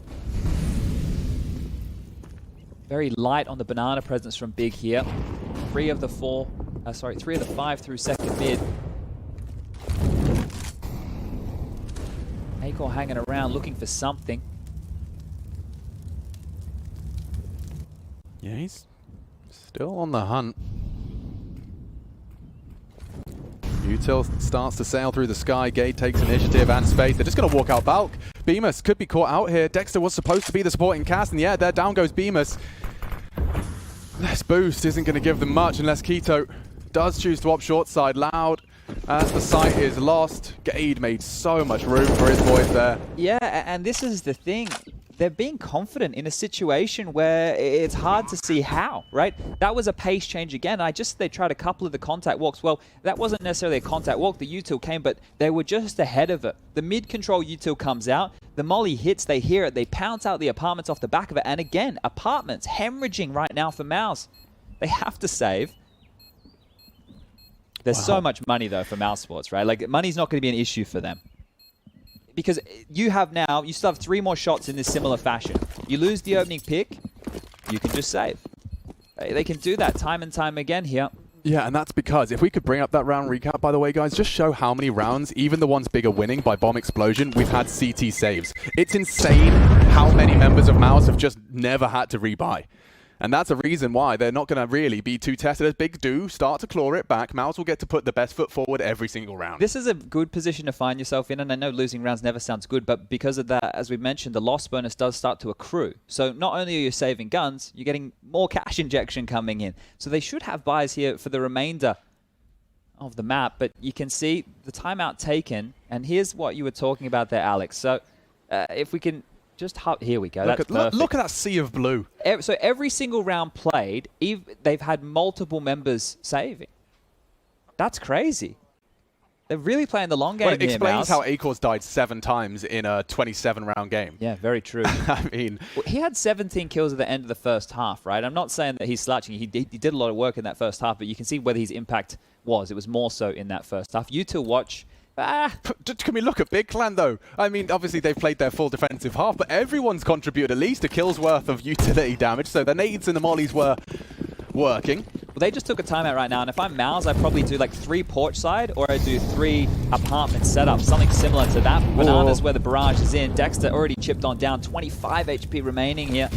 Very light on the banana presence from Big here. 3 of the 5 through second mid. Acor hanging around looking for something. Yeah, he's still on the hunt. Util starts to sail through the sky. Gade takes initiative and space. They're just going to walk out Balk. Bemis could be caught out here. Dexter was supposed to be the supporting cast, and yeah, there down goes Bemis. This boost isn't going to give them much unless Keto does choose to opt short side. Loud as the site is lost. Gade made so much room for his boys there. Yeah, and this is the thing. They're being confident in a situation where it's hard to see how, right? That was a pace change again. They tried a couple of the contact walks. Well, that wasn't necessarily a contact walk. The util came, but they were just ahead of it. The mid-control util comes out. The molly hits. They hear it. They pounce out the apartments off the back of it. And again, apartments hemorrhaging right now for Mouse. They have to save. There's so much money, though, for mousesports, right? Like, money's not going to be an issue for them. Because you still have 3 more shots in this similar fashion. You lose the opening pick, you can just save. They can do that time and time again here. Yeah, and that's because, if we could bring up that round recap, by the way, guys, just show how many rounds, even the ones Big are winning by bomb explosion, we've had CT saves. It's insane how many members of Mouse have just never had to rebuy. And that's a reason why they're not going to really be too tested as Big do start to claw it back. Mouse will get to put the best foot forward every single round. This is a good position to find yourself in, and I know losing rounds never sounds good, but because of that, as we mentioned, the loss bonus does start to accrue. So not only are you saving guns, you're getting more cash injection coming in. So they should have buys here for the remainder of the map, but you can see the timeout taken, and here's what you were talking about there, Alex. So if we can Here we go. Look That's at, perfect. look at that sea of blue. So every single round played, they've had multiple members saving. That's crazy. They're really playing the long game Well, it here, explains Mouse. how Acor's died 7 times in a 27-round game. Yeah, very true. I mean... Well, he had 17 kills at the end of the first half, right? I'm not saying that he's slouching. He did a lot of work in that first half, but you can see whether his impact was. It was more so in that first half. You two watch... Can we look at Big Clan, though? I mean, obviously, they've played their full defensive half, but everyone's contributed at least a kill's worth of utility damage, so the nades and the mollies were working. Well, they just took a timeout right now, and if I'm Mouse, I'd probably do like 3 porch side, or I'd do 3 apartment setups, something similar to that. Bananas where the barrage is in. Dexter already chipped on down, 25 HP remaining here.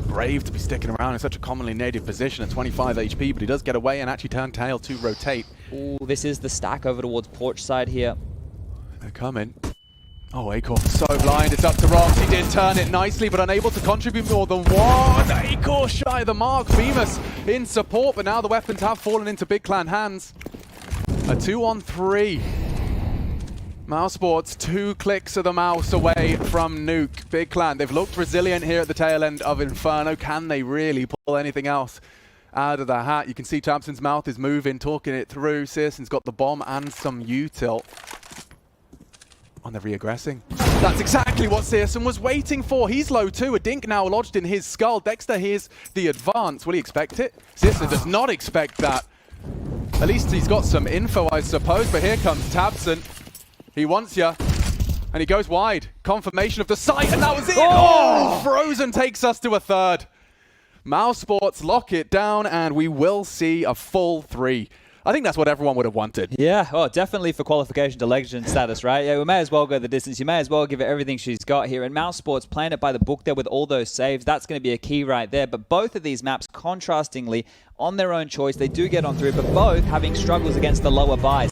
Brave to be sticking around in such a commonly native position at 25 HP, but he does get away and actually turn tail to rotate. Ooh, this is the stack over towards porch side here. They're coming. Oh, Acor so blind. It's up to Rox. He did turn it nicely, but unable to contribute more than one. Acor shy of the mark. Bemis in support, but now the weapons have fallen into Big Clan hands. A 2-on-3. mousesports 2 clicks of the mouse away from Nuke. Big Clan, they've looked resilient here at the tail end of Inferno. Can they really pull anything else out of the hat? You can see Tabson's mouth is moving, talking it through. Searson's got the bomb and some util. On the reaggressing. That's exactly what Searson was waiting for. He's low too. A dink now lodged in his skull. Dexter hears the advance. Will he expect it? Searson does not expect that. At least he's got some info, I suppose. But here comes Tabson. He wants ya. And he goes wide. Confirmation of the site, and that was it! Oh! Frozen takes us to a third. mousesports lock it down, and we will see a full 3. I think that's what everyone would have wanted. Yeah, oh, definitely for qualification to legend status, right? Yeah, we may as well go the distance. You may as well give it everything she's got here. And mousesports playing it by the book there with all those saves. That's going to be a key right there. But both of these maps, contrastingly, on their own choice, they do get on through, but both having struggles against the lower buys.